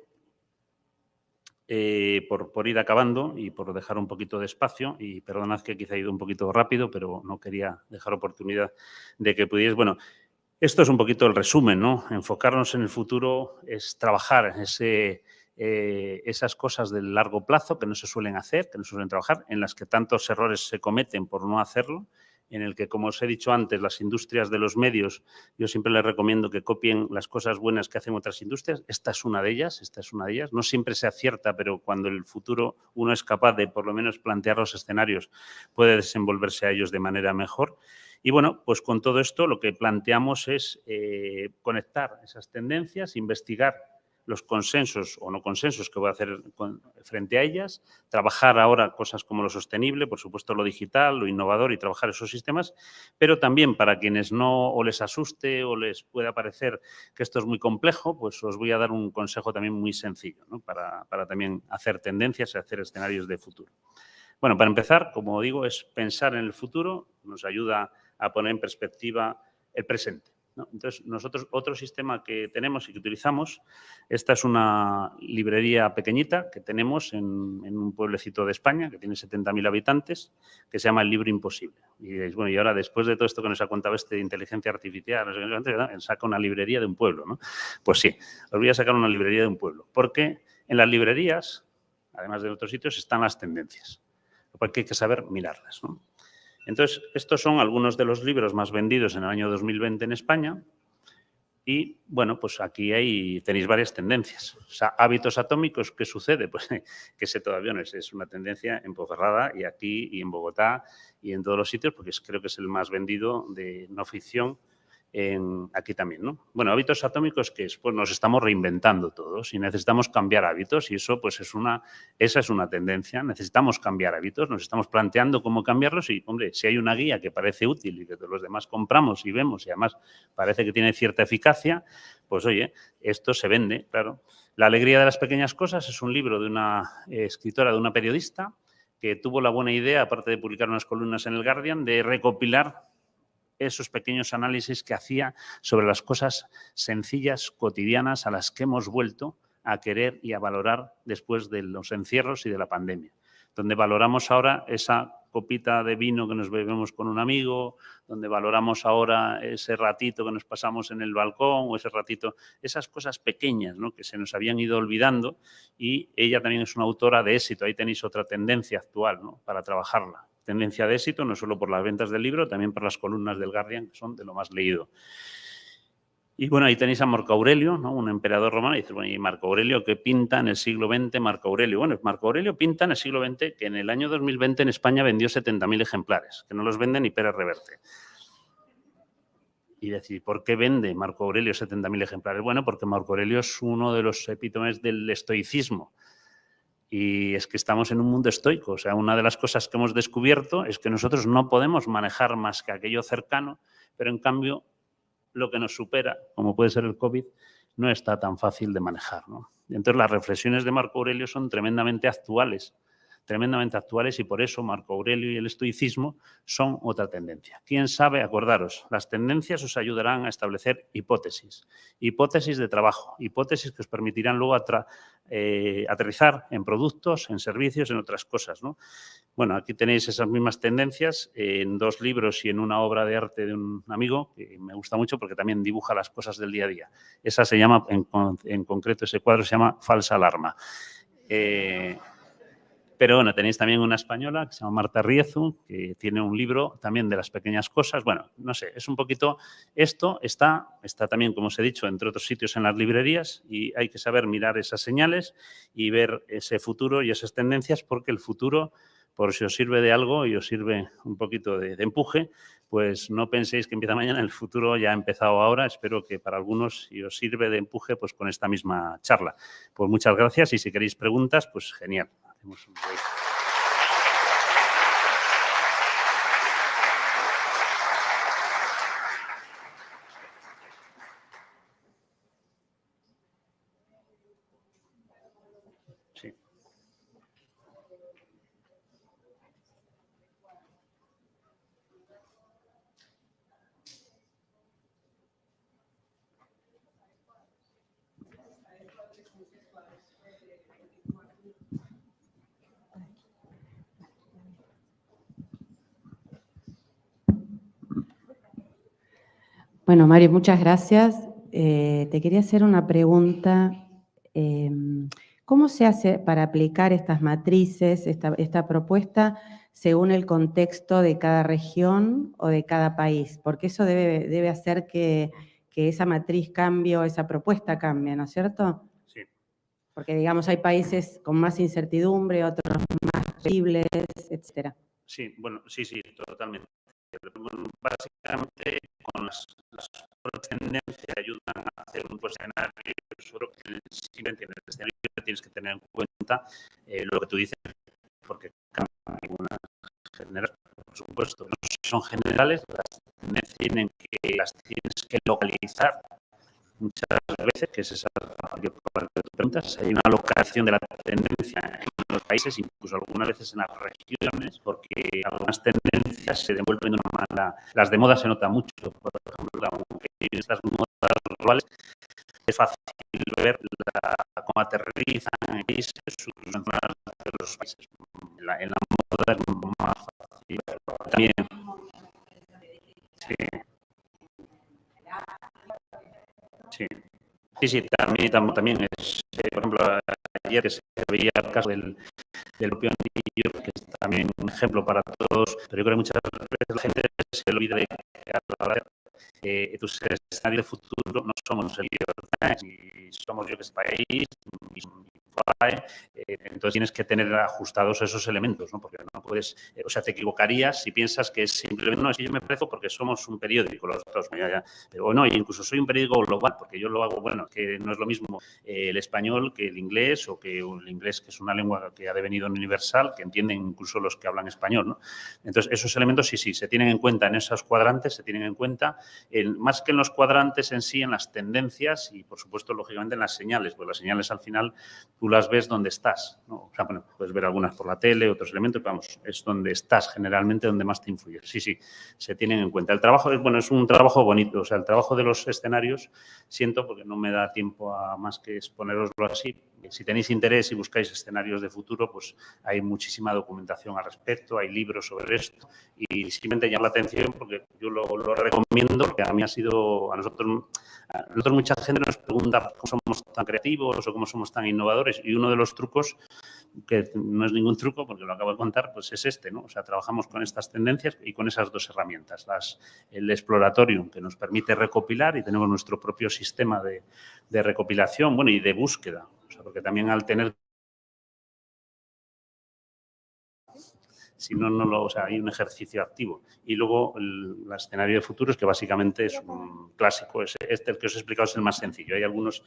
por ir acabando y por dejar un poquito de espacio, y perdonad que quizá he ido un poquito rápido, pero no quería dejar oportunidad de que pudierais, bueno, esto es un poquito el resumen, ¿no? Enfocarnos en el futuro es trabajar esas cosas del largo plazo que no se suelen hacer, que no se suelen trabajar, en las que tantos errores se cometen por no hacerlo, en el que, como os he dicho antes, las industrias de los medios, yo siempre les recomiendo que copien las cosas buenas que hacen otras industrias. Esta es una de ellas, No siempre se acierta, pero cuando en el futuro uno es capaz de, por lo menos, plantear los escenarios, puede desenvolverse a ellos de manera mejor. Y bueno, pues con todo esto lo que planteamos es conectar esas tendencias, investigar los consensos o no consensos que voy a hacer frente a ellas, trabajar ahora cosas como lo sostenible, por supuesto lo digital, lo innovador y trabajar esos sistemas, pero también para quienes no o les asuste o les pueda parecer que esto es muy complejo, pues os voy a dar un consejo también muy sencillo, ¿no? para también hacer tendencias y hacer escenarios de futuro. Bueno, para empezar, como digo, es pensar en el futuro, nos ayuda a poner en perspectiva el presente, ¿no? Entonces, nosotros, otro sistema que tenemos y que utilizamos, esta es una librería pequeñita que tenemos en un pueblecito de España que tiene 70.000 habitantes, que se llama El Libro Imposible. Y diréis, bueno, y ahora después de todo esto que nos ha contado de inteligencia artificial, no sé, saca una librería de un pueblo, ¿no? Pues sí, os voy a sacar una librería de un pueblo, porque en las librerías, además de otros sitios, están las tendencias, porque hay que saber mirarlas, ¿no? Entonces, estos son algunos de los libros más vendidos en el año 2020 en España y, bueno, pues aquí tenéis varias tendencias. O sea, hábitos atómicos, ¿qué sucede? Pues que ese todavía no es una tendencia en Ponferrada y aquí y en Bogotá y en todos los sitios, porque creo que es el más vendido de no ficción aquí también, ¿no? Bueno, hábitos atómicos, que es, pues nos estamos reinventando todos y necesitamos cambiar hábitos y eso, pues esa es una tendencia. Necesitamos cambiar hábitos, nos estamos planteando cómo cambiarlos y, hombre, si hay una guía que parece útil y que todos los demás compramos y vemos y además parece que tiene cierta eficacia, pues oye, esto se vende, claro. La alegría de las pequeñas cosas es un libro de una escritora, de una periodista que tuvo la buena idea, aparte de publicar unas columnas en el Guardian, de recopilar esos pequeños análisis que hacía sobre las cosas sencillas, cotidianas, a las que hemos vuelto a querer y a valorar después de los encierros y de la pandemia. Donde valoramos ahora esa copita de vino que nos bebemos con un amigo, donde valoramos ahora ese ratito que nos pasamos en el balcón o ese ratito, esas cosas pequeñas, ¿no?, que se nos habían ido olvidando, y ella también es una autora de éxito. Ahí tenéis otra tendencia actual, ¿no?, para trabajarla. Tendencia de éxito, no solo por las ventas del libro, también por las columnas del Guardian, que son de lo más leído. Y bueno, ahí tenéis a Marco Aurelio, ¿no?, un emperador romano, y dices, bueno, ¿y Marco Aurelio qué pinta en el siglo XX Marco Aurelio? Bueno, Marco Aurelio pinta en el siglo XX que en el año 2020 en España vendió 70.000 ejemplares, que no los vende ni Pérez Reverte. Y decir, ¿por qué vende Marco Aurelio 70.000 ejemplares? Bueno, porque Marco Aurelio es uno de los epítomes del estoicismo. Y es que estamos en un mundo estoico. O sea, una de las cosas que hemos descubierto es que nosotros no podemos manejar más que aquello cercano, pero en cambio lo que nos supera, como puede ser el COVID, no está tan fácil de manejar, ¿no? Entonces, las reflexiones de Marco Aurelio son tremendamente actuales, y por eso Marco Aurelio y el estoicismo son otra tendencia. ¿Quién sabe? Acordaros, las tendencias os ayudarán a establecer hipótesis de trabajo, hipótesis que os permitirán luego aterrizar en productos, en servicios, en otras cosas, ¿no? Bueno, aquí tenéis esas mismas tendencias en 2 libros y en una obra de arte de un amigo que me gusta mucho porque también dibuja las cosas del día a día. Esa se llama, en concreto, ese cuadro se llama Falsa alarma. Pero bueno, tenéis también una española que se llama Marta Riezu, que tiene un libro también de las pequeñas cosas. Bueno, no sé, es un poquito... Esto está también, como os he dicho, entre otros sitios en las librerías, y hay que saber mirar esas señales y ver ese futuro y esas tendencias, porque el futuro, por si os sirve de algo y os sirve un poquito de empuje, pues no penséis que empieza mañana, el futuro ya ha empezado ahora. Espero que para algunos, si os sirve de empuje, pues con esta misma charla. Pues muchas gracias, y si queréis preguntas, pues genial. Hacemos un break. Bueno, Mario, muchas gracias. Te quería hacer una pregunta. ¿Cómo se hace para aplicar estas matrices, esta propuesta, según el contexto de cada región o de cada país? Porque eso debe hacer que esa matriz cambie o esa propuesta cambie, ¿no es cierto? Sí. Porque, digamos, hay países con más incertidumbre, otros más flexibles, etcétera. Sí, bueno, sí, totalmente. Bueno, básicamente, con las tendencias ayudan a hacer un escenario. Solo que simplemente en el escenario tienes que tener en cuenta lo que tú dices, porque cambian algunas generales, por supuesto. No son generales, las tendencias las tienes que localizar muchas veces, que es esa que tú preguntas. Hay una localización de la tendencia en los países, incluso algunas veces en las regiones, porque algunas tendencias se devuelven de una manera. Las de moda se nota mucho, por ejemplo, aunque estas modas globales es fácil ver cómo aterrizan en países, en zonas de los países. En la moda es más fácil verlo. También, sí, también es, por ejemplo, ayer que se veía el caso del propio anillo, que es también un ejemplo para todos, pero yo creo que muchas veces la gente se olvida de que a la hora de tus escenarios de futuro no somos el y somos yo que sé país, entonces tienes que tener ajustados esos elementos, ¿no? Porque no puedes, o sea, te equivocarías si piensas que es simplemente, no, es que yo me precio porque somos un periódico, los dos, pero no, incluso soy un periódico global, porque yo lo hago, bueno, que no es lo mismo el español que el inglés, o que el inglés, que es una lengua que ha devenido universal, que entienden incluso los que hablan español, ¿no? Entonces, esos elementos sí, se tienen en cuenta en esos cuadrantes, se tienen en cuenta, más que en los cuadrantes en sí, en las tendencias y, por supuesto, lógicamente, en las señales, porque las señales al final tú las ves donde estás, ¿no? O sea, bueno, puedes ver algunas por la tele, otros elementos, pero vamos, es donde estás generalmente, donde más te influye. Sí, se tienen en cuenta. El trabajo es un trabajo bonito, o sea, el trabajo de los escenarios, siento, porque no me da tiempo a más que exponeroslo así. Si tenéis interés y buscáis escenarios de futuro, pues hay muchísima documentación al respecto, hay libros sobre esto y simplemente llama la atención porque yo lo recomiendo, que a mí ha sido, a nosotros mucha gente nos pregunta cómo somos tan creativos o cómo somos tan innovadores, y uno de los trucos, que no es ningún truco porque lo acabo de contar, pues es este, ¿no? O sea, trabajamos con estas tendencias y con esas dos herramientas, el Exploratorium, que nos permite recopilar, y tenemos nuestro propio sistema de recopilación, bueno, y de búsqueda, o sea, porque también al tener, si no, o sea, hay un ejercicio activo. Y luego el escenario de futuros, que básicamente es un clásico, el que os he explicado es el más sencillo. Hay algunos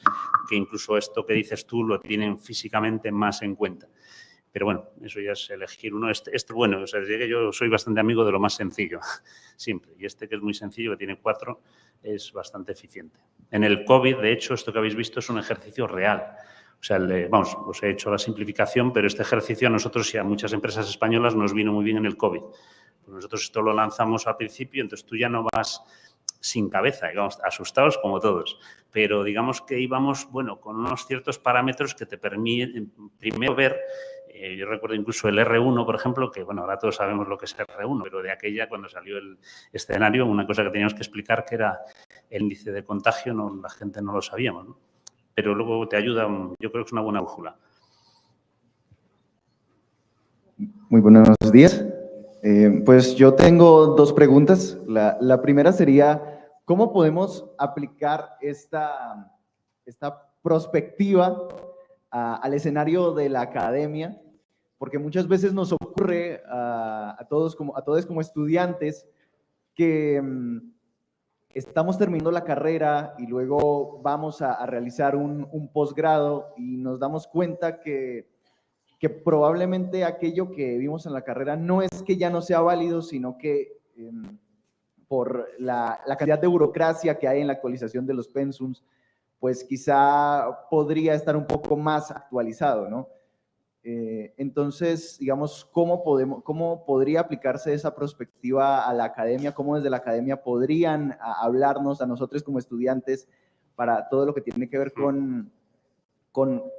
que incluso esto que dices tú lo tienen físicamente más en cuenta. Pero bueno, eso ya es elegir uno. Bueno, o sea, yo soy bastante amigo de lo más sencillo, siempre. Y que es muy sencillo, que tiene 4, es bastante eficiente. En el COVID, de hecho, esto que habéis visto es un ejercicio real. O sea, vamos, os he hecho la simplificación, pero este ejercicio a nosotros y a muchas empresas españolas nos vino muy bien en el COVID. Pues nosotros esto lo lanzamos al principio, entonces tú ya no vas sin cabeza, digamos, asustados como todos. Pero digamos que íbamos, bueno, con unos ciertos parámetros que te permiten primero ver. Yo recuerdo incluso el R1, por ejemplo, que, bueno, ahora todos sabemos lo que es R1, pero de aquella, cuando salió el escenario, una cosa que teníamos que explicar, que era el índice de contagio, la gente no lo sabíamos, ¿no? Pero luego te ayuda, yo creo que es una buena brújula. Muy buenos días. Pues yo tengo 2 preguntas. La primera sería, ¿cómo podemos aplicar esta prospectiva al escenario de la academia? Porque muchas veces nos ocurre a todos como estudiantes que estamos terminando la carrera y luego vamos a realizar un posgrado y nos damos cuenta que probablemente aquello que vimos en la carrera no es que ya no sea válido, sino que por la cantidad de burocracia que hay en la actualización de los pensums, pues quizá podría estar un poco más actualizado, ¿no? Entonces, digamos, ¿cómo podría aplicarse esa perspectiva a la academia? ¿Cómo desde la academia podrían hablarnos a nosotros como estudiantes para todo lo que tiene que ver con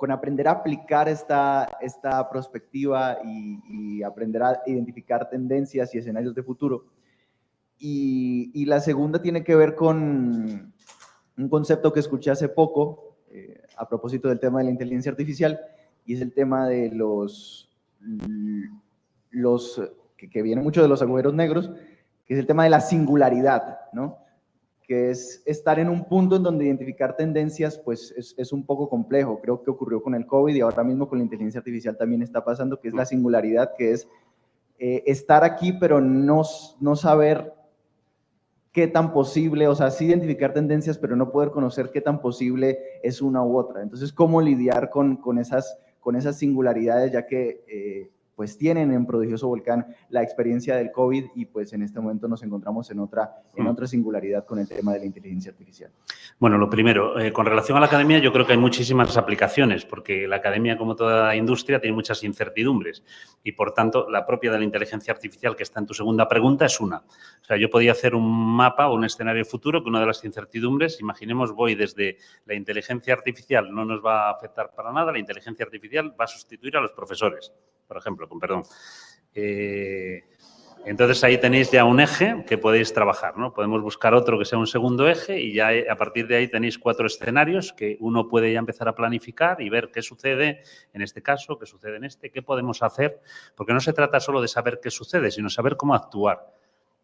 aprender a aplicar esta perspectiva y aprender a identificar tendencias y escenarios de futuro? Y la segunda tiene que ver con un concepto que escuché hace poco, a propósito del tema de la inteligencia artificial, y es el tema de que viene mucho de los agujeros negros, que es el tema de la singularidad, ¿no? Que es estar en un punto en donde identificar tendencias, pues es un poco complejo. Creo que ocurrió con el COVID y ahora mismo con la inteligencia artificial también está pasando, que es la singularidad, que es estar aquí, pero no saber qué tan posible, o sea, sí identificar tendencias, pero no poder conocer qué tan posible es una u otra. Entonces, ¿cómo lidiar con esas singularidades, ya que pues tienen en Prodigioso Volcán la experiencia del COVID y pues en este momento nos encontramos en otra singularidad con el tema de la inteligencia artificial? Bueno, lo primero, con relación a la academia, yo creo que hay muchísimas aplicaciones, porque la academia, como toda industria, tiene muchas incertidumbres y, por tanto, la propia de la inteligencia artificial, que está en tu segunda pregunta, es una. O sea, yo podía hacer un mapa o un escenario futuro que una de las incertidumbres, imaginemos, voy desde la inteligencia artificial no nos va a afectar para nada, la inteligencia artificial va a sustituir a los profesores, por ejemplo, con perdón. Entonces, ahí tenéis ya un eje que podéis trabajar, ¿no? Podemos buscar otro que sea un segundo eje y ya a partir de ahí tenéis 4 escenarios que uno puede ya empezar a planificar y ver qué sucede en este caso, qué sucede en este, qué podemos hacer, porque no se trata solo de saber qué sucede, sino saber cómo actuar.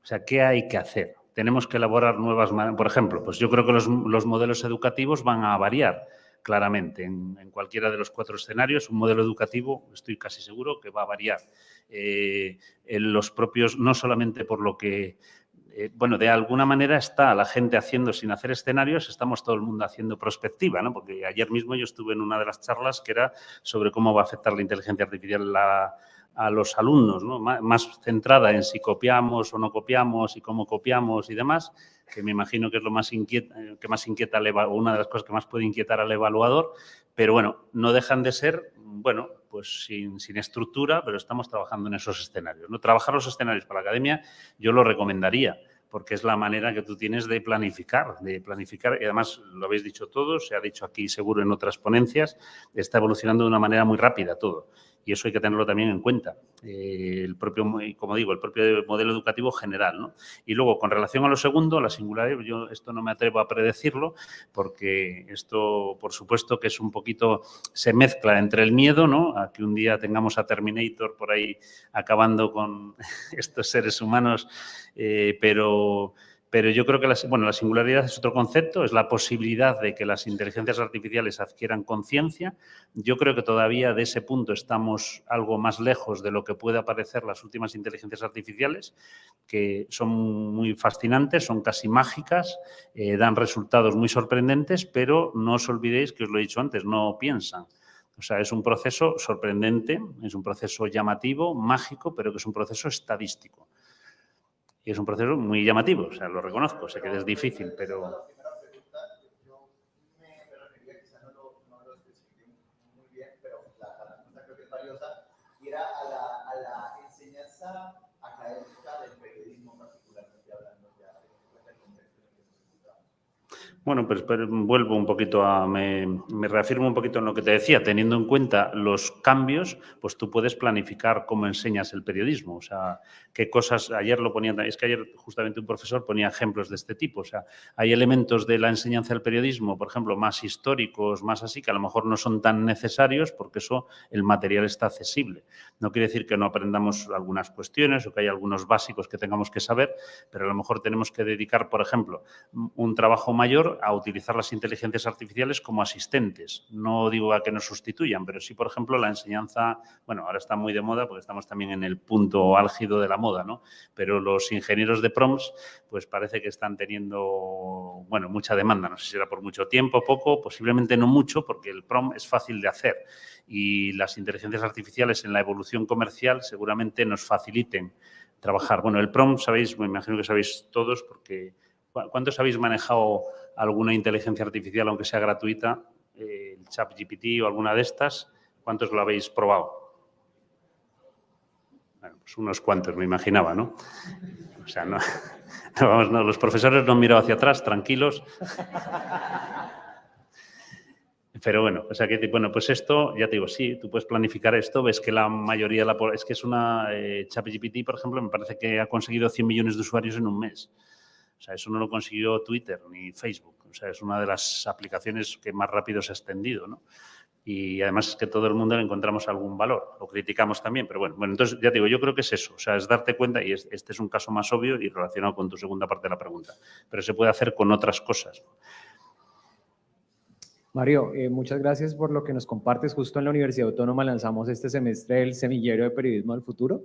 O sea, ¿qué hay que hacer? Tenemos que elaborar nuevas maneras. Por ejemplo, pues yo creo que los modelos educativos van a variar claramente. En cualquiera de los 4 escenarios, un modelo educativo, estoy casi seguro que va a variar. En los propios, no solamente por lo que, bueno, de alguna manera está la gente haciendo sin hacer escenarios, estamos todo el mundo haciendo prospectiva, ¿no? Porque ayer mismo yo estuve en una de las charlas que era sobre cómo va a afectar la inteligencia artificial a los alumnos, ¿no? Más centrada en si copiamos o no copiamos y cómo copiamos y demás, que me imagino que es lo más inquieta o una de las cosas que más puede inquietar al evaluador, pero bueno, no dejan de ser, bueno, pues sin estructura, pero estamos trabajando en esos escenarios, ¿no? Trabajar los escenarios para la academia yo lo recomendaría, porque es la manera que tú tienes de planificar, y además lo habéis dicho todos, se ha dicho aquí seguro en otras ponencias, está evolucionando de una manera muy rápida todo. Y eso hay que tenerlo también en cuenta, como digo, el propio modelo educativo general, ¿no? Y luego, con relación a lo segundo, la singularidad, yo esto no me atrevo a predecirlo, porque esto, por supuesto, que es un poquito, se mezcla entre el miedo, ¿no?, a que un día tengamos a Terminator por ahí acabando con estos seres humanos, pero yo creo que la singularidad es otro concepto, es la posibilidad de que las inteligencias artificiales adquieran conciencia. Yo creo que todavía de ese punto estamos algo más lejos de lo que puede parecer las últimas inteligencias artificiales, que son muy fascinantes, son casi mágicas, dan resultados muy sorprendentes, pero no os olvidéis que os lo he dicho antes, no piensan. O sea, es un proceso sorprendente, es un proceso llamativo, mágico, pero que es un proceso estadístico. Y es un proceso muy llamativo, o sea, lo reconozco, sé que es difícil, pero... Yo me refería, quizá no lo especifiqué muy bien, pero la respuesta creo que es valiosa, y era a la enseñanza académica del periodismo, particularmente hablando ya del contexto en el que nos encontramos. Bueno, pues vuelvo un poquito me reafirmo un poquito en lo que te decía. Teniendo en cuenta los cambios, pues tú puedes planificar cómo enseñas el periodismo. O sea, qué cosas, ayer lo ponían, es que ayer justamente un profesor ponía ejemplos de este tipo. O sea, hay elementos de la enseñanza del periodismo, por ejemplo, más históricos, más así, que a lo mejor no son tan necesarios porque eso, el material está accesible. No quiere decir que no aprendamos algunas cuestiones o que haya algunos básicos que tengamos que saber, pero a lo mejor tenemos que dedicar, por ejemplo, un trabajo mayor a utilizar las inteligencias artificiales como asistentes. No digo a que nos sustituyan, pero sí, por ejemplo, la enseñanza, bueno, ahora está muy de moda porque estamos también en el punto álgido de la moda, ¿no? Pero los ingenieros de prompts, pues parece que están teniendo, bueno, mucha demanda. No sé si será por mucho tiempo, poco, posiblemente no mucho, porque el prompt es fácil de hacer y las inteligencias artificiales en la evolución comercial seguramente nos faciliten trabajar. Bueno, el prompt, sabéis, me imagino que sabéis todos, porque ¿cuántos habéis manejado alguna inteligencia artificial, aunque sea gratuita, el ChatGPT o alguna de estas? ¿Cuántos lo habéis probado? Bueno, pues unos cuantos, me imaginaba, ¿no? O sea, no, los profesores no han mirado hacia atrás, tranquilos. Pero bueno, o sea que, bueno, pues esto, ya te digo, sí, tú puedes planificar esto, ves que la mayoría, es que es una, ChatGPT, por ejemplo, me parece que ha conseguido 100 millones de usuarios en un mes. O sea, eso no lo consiguió Twitter ni Facebook. O sea, es una de las aplicaciones que más rápido se ha extendido, ¿no? Y además es que todo el mundo le encontramos algún valor. Lo criticamos también, pero bueno, entonces ya te digo, yo creo que es eso. O sea, es darte cuenta, y este es un caso más obvio y relacionado con tu segunda parte de la pregunta, pero se puede hacer con otras cosas. Mario, muchas gracias por lo que nos compartes. Justo en la Universidad Autónoma lanzamos este semestre el Semillero de Periodismo del Futuro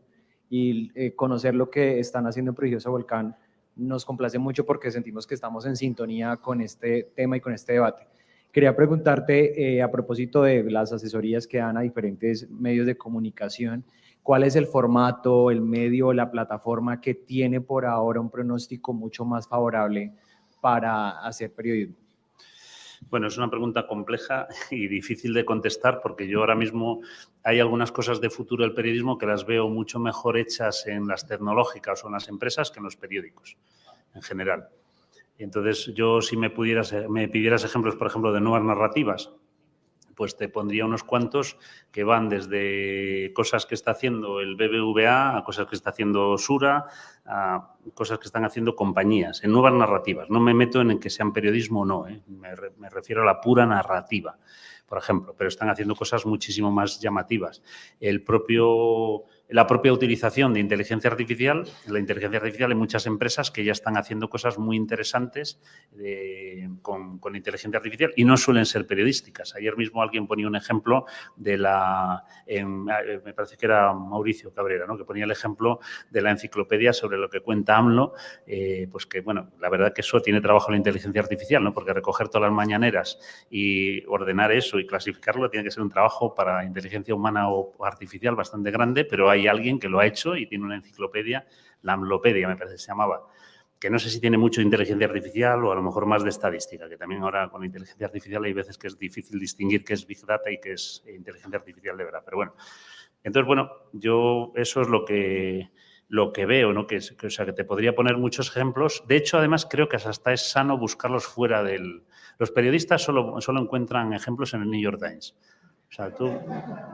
y conocer lo que están haciendo en Prodigioso Volcán nos complace mucho porque sentimos que estamos en sintonía con este tema y con este debate. Quería preguntarte, a propósito de las asesorías que dan a diferentes medios de comunicación, ¿cuál es el formato, el medio, la plataforma que tiene por ahora un pronóstico mucho más favorable para hacer periodismo? Bueno, es una pregunta compleja y difícil de contestar porque yo ahora mismo hay algunas cosas de futuro del periodismo que las veo mucho mejor hechas en las tecnológicas o en las empresas que en los periódicos en general. Entonces, yo si me pidieras ejemplos, por ejemplo, de nuevas narrativas, pues te pondría unos cuantos que van desde cosas que está haciendo el BBVA a cosas que está haciendo Sura, a cosas que están haciendo compañías, en nuevas narrativas. No me meto en que sean periodismo o no, me refiero a la pura narrativa, por ejemplo, pero están haciendo cosas muchísimo más llamativas. La propia utilización de inteligencia artificial, la inteligencia artificial hay muchas empresas que ya están haciendo cosas muy interesantes con inteligencia artificial y no suelen ser periodísticas. Ayer mismo alguien ponía un ejemplo de me parece que era Mauricio Cabrera, ¿no? Que ponía el ejemplo de la enciclopedia sobre lo que cuenta AMLO, pues que, bueno, la verdad que eso tiene trabajo la inteligencia artificial, ¿no? Porque recoger todas las mañaneras y ordenar eso y clasificarlo tiene que ser un trabajo para inteligencia humana o artificial bastante grande, pero hay alguien que lo ha hecho y tiene una enciclopedia, la AMLopedia me parece que se llamaba, que no sé si tiene mucho de inteligencia artificial o a lo mejor más de estadística, que también ahora con la inteligencia artificial hay veces que es difícil distinguir qué es Big Data y qué es inteligencia artificial de verdad. Pero bueno, entonces, bueno, yo eso es lo que veo, ¿no? O sea, que te podría poner muchos ejemplos. De hecho, además, creo que hasta es sano buscarlos fuera del... Los periodistas solo encuentran ejemplos en el New York Times. O sea, tú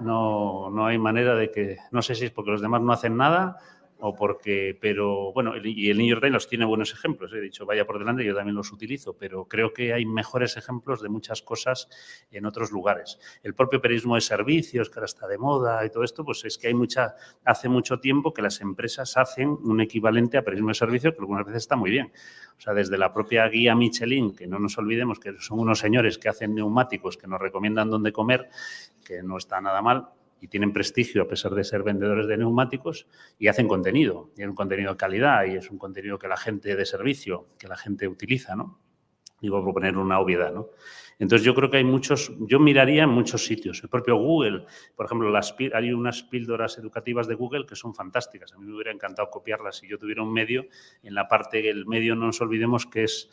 no hay manera de que... No sé si es porque los demás no hacen nada o porque... Pero, bueno, y el New York Times los tiene buenos ejemplos. He dicho, vaya por delante, yo también los utilizo, pero creo que hay mejores ejemplos de muchas cosas en otros lugares. El propio periodismo de servicios, que ahora está de moda y todo esto, pues es que hace mucho tiempo que las empresas hacen un equivalente a periodismo de servicios que algunas veces está muy bien. O sea, desde la propia guía Michelin, que no nos olvidemos que son unos señores que hacen neumáticos, que nos recomiendan dónde comer, que no está nada mal y tienen prestigio a pesar de ser vendedores de neumáticos y hacen contenido. Y es un contenido de calidad y es un contenido que la gente de servicio, que la gente utiliza, ¿no? Digo, por poner una obviedad, ¿no? Entonces, yo creo que yo miraría en muchos sitios. El propio Google, por ejemplo, hay unas píldoras educativas de Google que son fantásticas. A mí me hubiera encantado copiarlas si yo tuviera un medio. En la parte del medio no nos olvidemos que es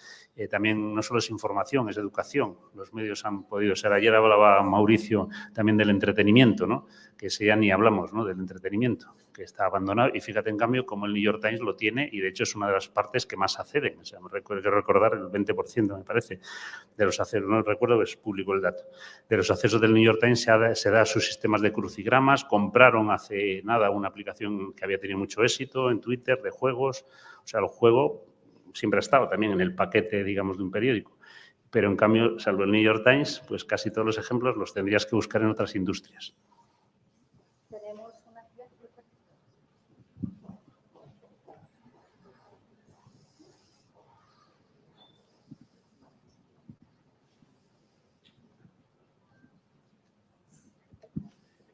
también, no solo es información, es educación. Los medios han podido ser. Ayer hablaba Mauricio también del entretenimiento, ¿no? Que ese ya ni hablamos, ¿no? Del entretenimiento, que está abandonado. Y fíjate, en cambio, como el New York Times lo tiene y, de hecho, es una de las partes que más acceden. O sea, me recuerdo que recordar el 20%, me parece, de los accesos. No recuerdo, es público el dato. De los accesos del New York Times se da a sus sistemas de crucigramas. Compraron hace nada una aplicación que había tenido mucho éxito en Twitter de juegos. O sea, el juego siempre ha estado también en el paquete, digamos, de un periódico. Pero, en cambio, salvo el New York Times, pues casi todos los ejemplos los tendrías que buscar en otras industrias.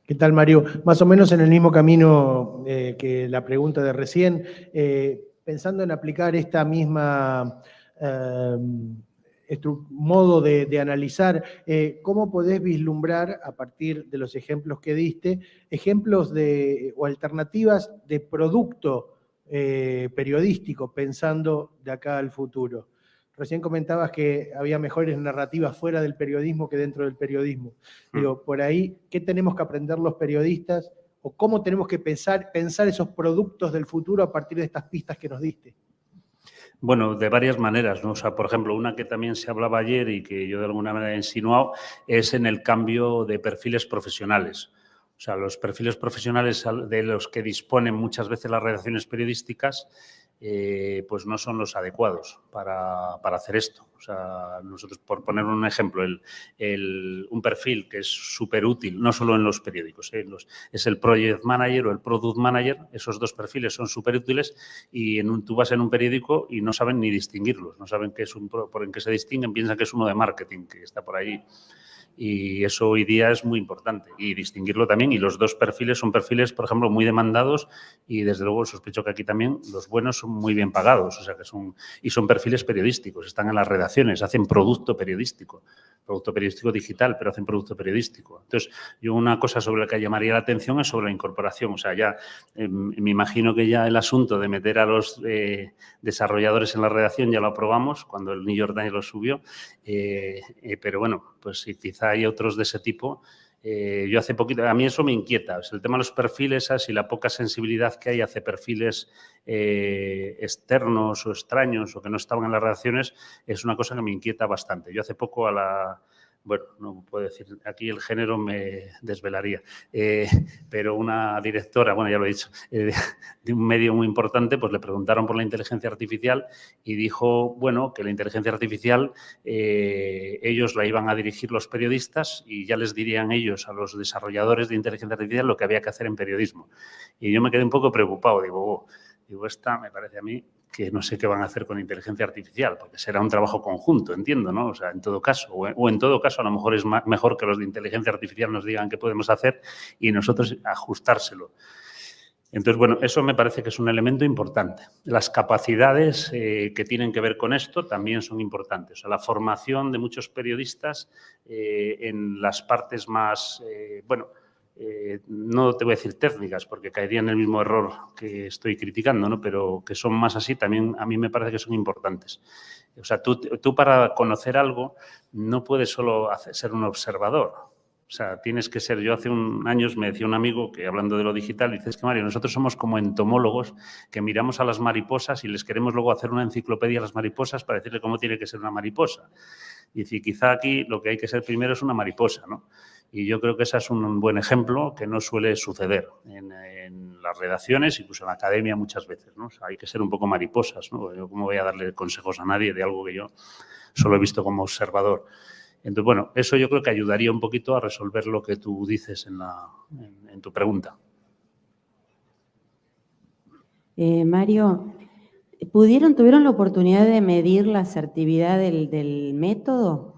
¿Qué tal, Mario? Más o menos en el mismo camino que la pregunta de recién, pensando en aplicar esta misma modo de analizar, ¿cómo podés vislumbrar, a partir de los ejemplos que diste, ejemplos o alternativas de producto periodístico, pensando de acá al futuro? Recién comentabas que había mejores narrativas fuera del periodismo que dentro del periodismo. Digo, por ahí, ¿qué tenemos que aprender los periodistas o cómo tenemos que pensar esos productos del futuro a partir de estas pistas que nos diste? Bueno, de varias maneras, ¿no? O sea, por ejemplo, una que también se hablaba ayer y que yo de alguna manera he insinuado es en el cambio de perfiles profesionales. O sea, los perfiles profesionales de los que disponen muchas veces las redacciones periodísticas, pues no son los adecuados para hacer esto. O sea, nosotros, por poner un ejemplo, un perfil que es súper útil, no solo en los periódicos, es el Project Manager o el Product Manager. Esos dos perfiles son súper útiles y tú vas en un periódico y no saben ni distinguirlos, no saben qué es por en qué se distinguen, piensan que es uno de marketing que está por ahí. Y eso hoy día es muy importante y distinguirlo también. Y los dos perfiles son perfiles, por ejemplo, muy demandados y desde luego sospecho que aquí también los buenos son muy bien pagados. O sea, que son perfiles periodísticos, están en las redacciones, hacen producto periodístico digital, pero hacen producto periodístico. Entonces, yo una cosa sobre la que llamaría la atención es sobre la incorporación. O sea, ya me imagino que ya el asunto de meter a los desarrolladores en la redacción ya lo aprobamos cuando el New York Times lo subió, pero bueno, pues si quizá hay otros de ese tipo. Yo hace poquito, a mí eso me inquieta. O sea, el tema de los perfiles y la poca sensibilidad que hay hacia perfiles externos o extraños o que no estaban en las redacciones es una cosa que me inquieta bastante. Yo hace poco bueno, no puedo decir, aquí el género me desvelaría, pero una directora, bueno, ya lo he dicho, de un medio muy importante, pues le preguntaron por la inteligencia artificial y dijo, bueno, que la inteligencia artificial ellos la iban a dirigir los periodistas y ya les dirían ellos a los desarrolladores de inteligencia artificial lo que había que hacer en periodismo. Y yo me quedé un poco preocupado, digo, esta me parece a mí que no sé qué van a hacer con inteligencia artificial, porque será un trabajo conjunto, entiendo, ¿no? O sea, en todo caso, o en todo caso a lo mejor es mejor que los de inteligencia artificial nos digan qué podemos hacer y nosotros ajustárselo. Entonces, bueno, eso me parece que es un elemento importante. Las capacidades que tienen que ver con esto también son importantes. O sea, la formación de muchos periodistas en las partes más, no te voy a decir técnicas porque caería en el mismo error que estoy criticando, ¿no? Pero que son más así, también a mí me parece que son importantes. O sea, tú para conocer algo no puedes solo ser un observador. O sea, tienes que ser, yo hace años me decía un amigo que hablando de lo digital, dice, es que Mario, nosotros somos como entomólogos que miramos a las mariposas y les queremos luego hacer una enciclopedia a las mariposas para decirle cómo tiene que ser una mariposa. Y dice, quizá aquí lo que hay que ser primero es una mariposa, ¿no? Y yo creo que ese es un buen ejemplo que no suele suceder en las redacciones, incluso en la academia muchas veces, ¿no? O sea, hay que ser un poco mariposas, ¿no? Yo cómo voy a darle consejos a nadie de algo que yo solo he visto como observador. Entonces, bueno, eso yo creo que ayudaría un poquito a resolver lo que tú dices en tu pregunta. Mario, ¿tuvieron la oportunidad de medir la asertividad del método?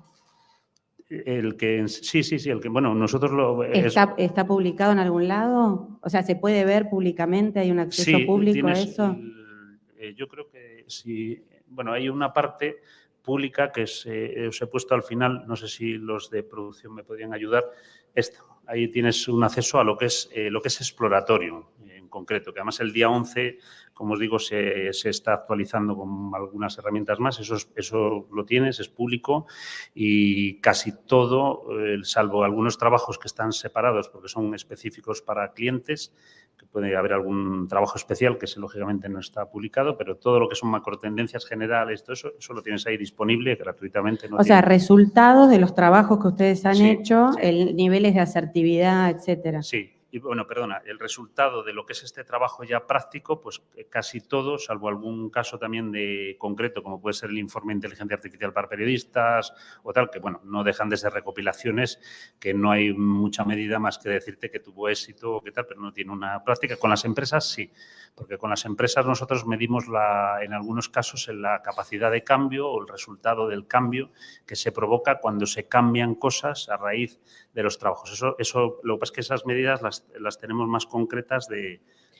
Sí, el que, bueno, nosotros ¿Está publicado en algún lado? O sea, ¿se puede ver públicamente? ¿Hay un acceso público a eso? Yo creo que sí. Bueno, hay una parte pública que os he puesto al final, no sé si los de producción me podrían ayudar. Ahí tienes un acceso a lo que es exploratorio en concreto, que además el día 11, como os digo, se está actualizando con algunas herramientas más. Eso lo tienes, es público y casi todo, salvo algunos trabajos que están separados porque son específicos para clientes, que puede haber algún trabajo especial que lógicamente no está publicado, pero todo lo que son macrotendencias generales, todo eso lo tienes ahí disponible gratuitamente. O sea, resultados de los trabajos que ustedes han hecho, sí. Niveles de asertividad, etcétera. Sí. Y bueno, perdona, el resultado de lo que es este trabajo ya práctico, pues casi todo, salvo algún caso también de concreto, como puede ser el informe de inteligencia artificial para periodistas o tal, que bueno, no dejan de ser recopilaciones, que no hay mucha medida más que decirte que tuvo éxito o qué tal, pero no tiene una práctica. Con las empresas sí, porque con las empresas nosotros medimos en algunos casos la capacidad de cambio o el resultado del cambio que se provoca cuando se cambian cosas a raíz de los trabajos. Eso lo que pasa es que esas medidas las tenemos más concretas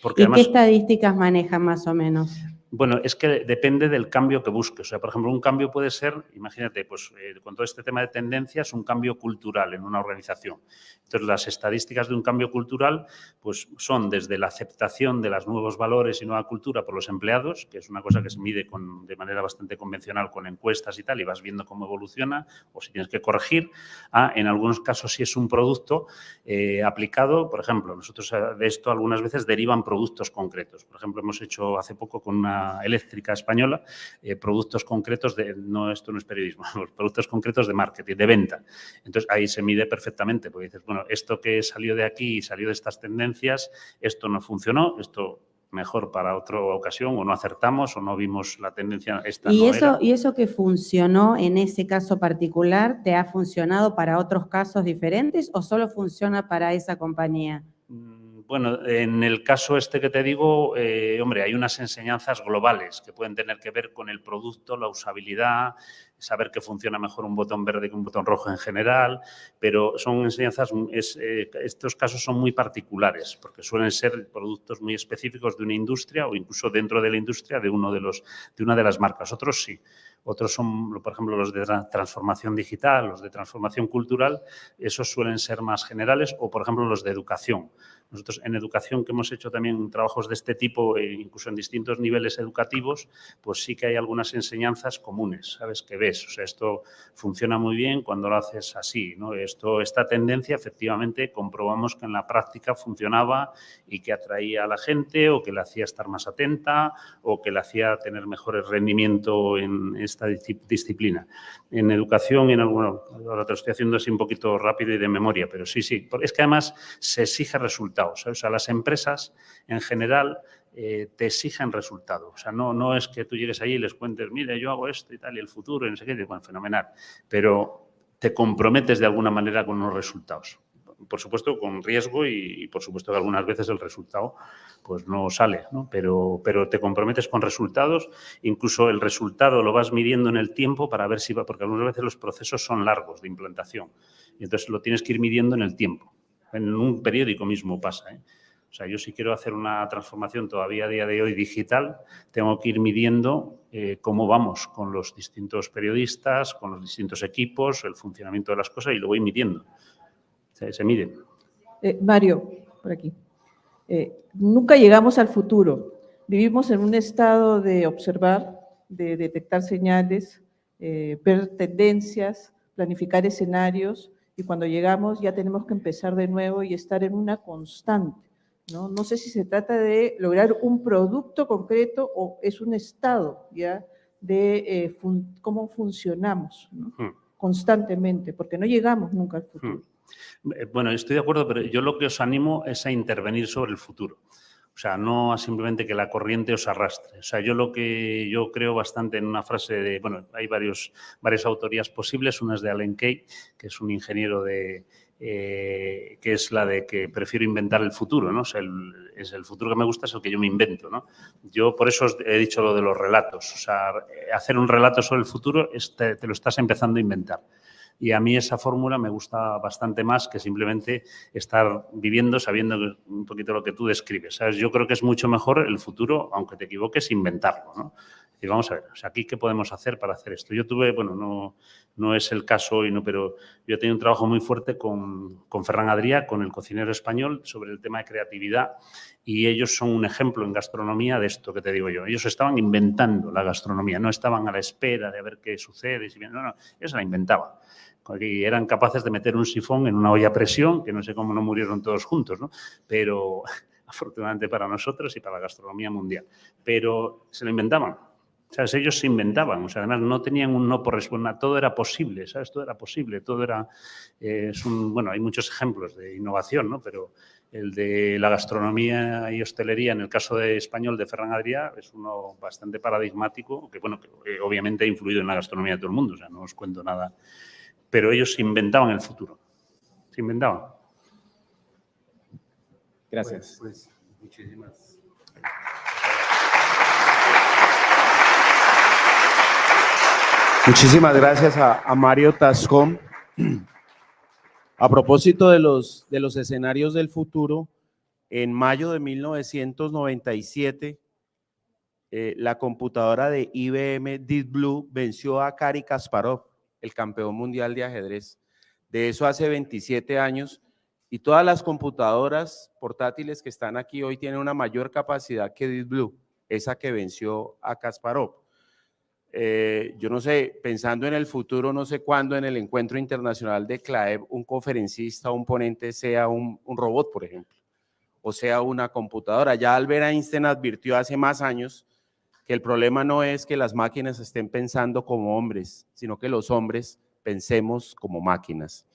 porque ¿Y además, qué estadísticas manejan más o menos? Bueno, es que depende del cambio que busques. O sea, por ejemplo, un cambio puede ser, imagínate, pues con todo este tema de tendencias, un cambio cultural en una organización. Entonces, las estadísticas de un cambio cultural pues son desde la aceptación de los nuevos valores y nueva cultura por los empleados, que es una cosa que se mide de manera bastante convencional con encuestas y tal, y vas viendo cómo evoluciona o si tienes que corregir, en algunos casos si es un producto aplicado. Por ejemplo, nosotros de esto algunas veces derivan productos concretos. Por ejemplo, hemos hecho hace poco con una compañía eléctrica española, productos concretos de, no, esto no es periodismo, productos concretos de marketing, de venta. Entonces, ahí se mide perfectamente, porque dices, bueno, esto que salió de aquí, salió de estas tendencias, esto no funcionó, esto mejor para otra ocasión, o no acertamos, o no vimos la tendencia, esta ¿Y no eso, era. y eso que funcionó en ese caso particular, te ha funcionado para otros casos diferentes o solo funciona para esa compañía? Bueno, en el caso este que te digo, hombre, hay unas enseñanzas globales que pueden tener que ver con el producto, la usabilidad, saber que funciona mejor un botón verde que un botón rojo en general, pero son enseñanzas, estos casos son muy particulares, porque suelen ser productos muy específicos de una industria o incluso dentro de la industria de una de las marcas. Otros sí. Otros son, por ejemplo, los de transformación digital, los de transformación cultural, esos suelen ser más generales, o, por ejemplo, los de educación. Nosotros en educación, que hemos hecho también trabajos de este tipo, incluso en distintos niveles educativos, pues sí que hay algunas enseñanzas comunes, ¿sabes? Que ves, o sea, esto funciona muy bien cuando lo haces así, ¿no? Esta tendencia, efectivamente, comprobamos que en la práctica funcionaba y que atraía a la gente o que le hacía estar más atenta o que le hacía tener mejores rendimiento en esta disciplina. En educación, ahora te lo estoy haciendo así un poquito rápido y de memoria, pero sí, es que además se exige resultados, ¿sabes? O sea, las empresas en general te exigen resultados. O sea, no es que tú llegues allí y les cuentes, mire, yo hago esto y tal, y el futuro, y no sé qué, bueno, fenomenal, pero te comprometes de alguna manera con los resultados. Por supuesto, con riesgo y por supuesto que algunas veces el resultado pues no sale, ¿no? Pero te comprometes con resultados, incluso el resultado lo vas midiendo en el tiempo para ver si va, porque algunas veces los procesos son largos de implantación y entonces lo tienes que ir midiendo en el tiempo. En un periódico mismo pasa, ¿eh? O sea, yo si quiero hacer una transformación todavía a día de hoy digital, tengo que ir midiendo cómo vamos con los distintos periodistas, con los distintos equipos, el funcionamiento de las cosas y lo voy midiendo. Se mide. Mario, por aquí. Nunca llegamos al futuro. Vivimos en un estado de observar, de detectar señales, ver tendencias, planificar escenarios, y cuando llegamos ya tenemos que empezar de nuevo y estar en una constante, ¿no? No sé si se trata de lograr un producto concreto o es un estado ya de cómo funcionamos, ¿no? Constantemente, porque no llegamos nunca al futuro. Bueno, estoy de acuerdo, pero yo lo que os animo es a intervenir sobre el futuro. O sea, no a simplemente que la corriente os arrastre. O sea, yo creo bastante en una frase de, bueno, hay varias autorías posibles. Una es de Alan Kay, que es un ingeniero que es la de que prefiero inventar el futuro, ¿no? O sea, el futuro que me gusta es el que yo me invento, ¿no? Yo por eso os he dicho lo de los relatos. O sea, hacer un relato sobre el futuro te lo estás empezando a inventar. Y a mí esa fórmula me gusta bastante más que simplemente estar viviendo sabiendo un poquito lo que tú describes, ¿sabes? Yo creo que es mucho mejor el futuro, aunque te equivoques, inventarlo, ¿no? Y vamos a ver, o sea, aquí qué podemos hacer para hacer esto. Yo tuve, bueno, no es el caso hoy, ¿no? Pero yo he tenido un trabajo muy fuerte con Ferran Adrià, con el cocinero español, sobre el tema de creatividad, y ellos son un ejemplo en gastronomía de esto que te digo yo. Ellos estaban inventando la gastronomía, no estaban a la espera de ver qué sucede. No, ellos la inventaban. Y eran capaces de meter un sifón en una olla a presión, que no sé cómo no murieron todos juntos, ¿no? Pero afortunadamente para nosotros y para la gastronomía mundial. Pero se lo inventaban. O sea, ellos se inventaban. O sea, además no tenían un no por responder. Todo era posible, ¿sabes? Todo era posible. Todo era... bueno, hay muchos ejemplos de innovación, ¿no? Pero el de la gastronomía y hostelería, en el caso de español de Ferran Adrià, es uno bastante paradigmático, que, bueno, que obviamente ha influido en la gastronomía de todo el mundo. O sea, no os cuento nada. Pero ellos se inventaban el futuro. Se inventaban. Gracias. Pues, muchísimas. Muchísimas gracias a Mario Tascón. A propósito de los escenarios del futuro, en mayo de 1997, la computadora de IBM Deep Blue venció a Garry Kasparov, el campeón mundial de ajedrez. De eso hace 27 años, y todas las computadoras portátiles que están aquí hoy tienen una mayor capacidad que Deep Blue, esa que venció a Kasparov. Yo no sé, pensando en el futuro, no sé cuándo en el encuentro internacional de CLAEB un conferencista o un ponente sea un robot, por ejemplo, o sea una computadora. Ya Albert Einstein advirtió hace más años que el problema no es que las máquinas estén pensando como hombres, sino que los hombres pensemos como máquinas.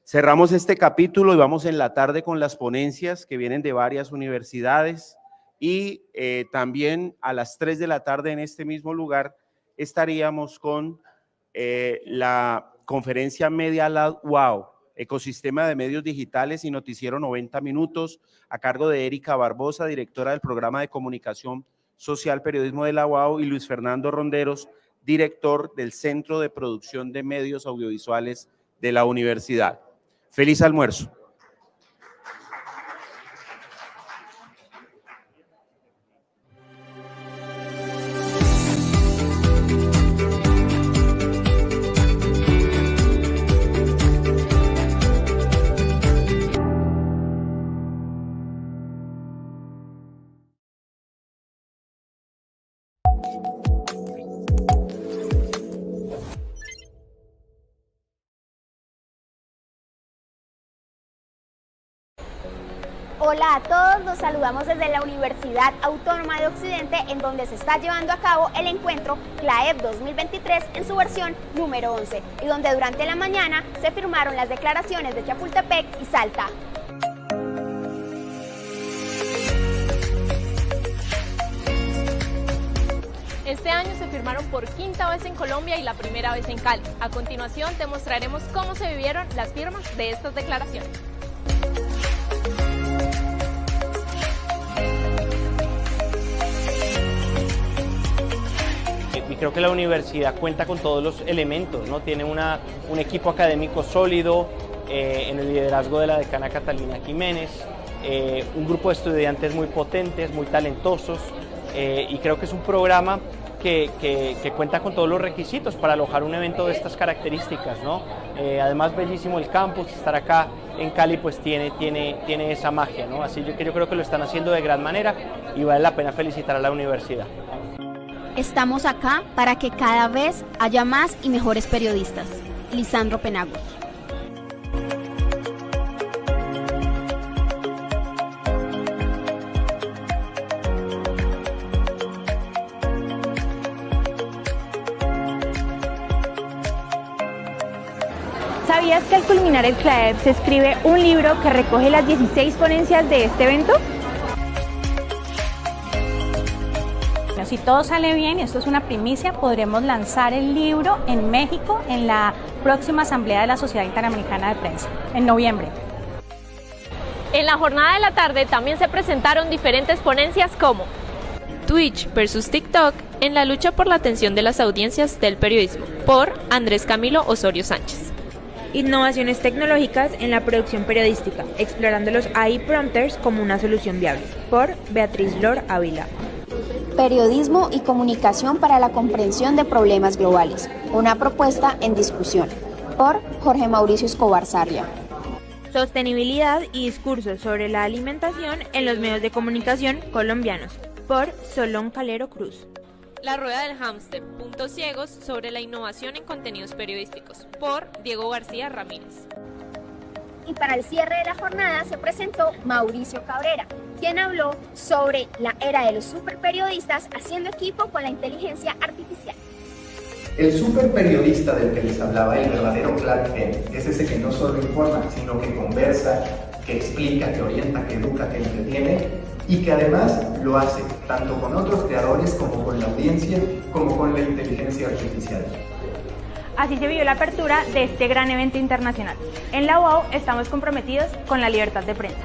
Cerramos este capítulo y vamos en la tarde con las ponencias que vienen de varias universidades y también a las 3 de la tarde en este mismo lugar estaríamos con la conferencia Media Lab Wow, Ecosistema de Medios Digitales y Noticiero 90 Minutos, a cargo de Erika Barbosa, directora del Programa de Comunicación Social Periodismo de la UAO, y Luis Fernando Ronderos, director del Centro de Producción de Medios Audiovisuales de la Universidad. Feliz almuerzo. Hola a todos, los saludamos desde la Universidad Autónoma de Occidente, en donde se está llevando a cabo el encuentro CLAEP 2023 en su versión número 11, y donde durante la mañana se firmaron las declaraciones de Chapultepec y Salta. Este año se firmaron por quinta vez en Colombia y la primera vez en Cali. A continuación te mostraremos cómo se vivieron las firmas de estas declaraciones. Y creo que la universidad cuenta con todos los elementos, ¿no? Tiene un equipo académico sólido, en el liderazgo de la decana Catalina Jiménez, un grupo de estudiantes muy potentes, muy talentosos, y creo que es un programa que cuenta con todos los requisitos para alojar un evento de estas características, ¿no? Además, bellísimo el campus, estar acá en Cali pues tiene esa magia, ¿no? Así que yo creo que lo están haciendo de gran manera y vale la pena felicitar a la universidad. Estamos acá para que cada vez haya más y mejores periodistas. Lisandro Penagos. ¿Sabías que al culminar el CLAEP se escribe un libro que recoge las 16 ponencias de este evento? Si todo sale bien, y esto es una primicia, podremos lanzar el libro en México en la próxima Asamblea de la Sociedad Interamericana de Prensa, en noviembre. En la jornada de la tarde también se presentaron diferentes ponencias como Twitch versus TikTok en la lucha por la atención de las audiencias del periodismo, por Andrés Camilo Osorio Sánchez. Innovaciones tecnológicas en la producción periodística, explorando los AI prompters como una solución viable, por Beatriz Lor Ávila. Periodismo y comunicación para la comprensión de problemas globales, una propuesta en discusión, por Jorge Mauricio Escobar Sarria. Sostenibilidad y discursos sobre la alimentación en los medios de comunicación colombianos, por Solón Calero Cruz. La rueda del hámster, puntos ciegos sobre la innovación en contenidos periodísticos, por Diego García Ramírez. Y para el cierre de la jornada se presentó Mauricio Cabrera, quien habló sobre la era de los superperiodistas haciendo equipo con la inteligencia artificial. El superperiodista del que les hablaba, el verdadero Clark Kent, es ese que no solo informa, sino que conversa, que explica, que orienta, que educa, que entretiene y que además lo hace tanto con otros creadores como con la audiencia, como con la inteligencia artificial. Así se vivió la apertura de este gran evento internacional. En la UAO estamos comprometidos con la libertad de prensa.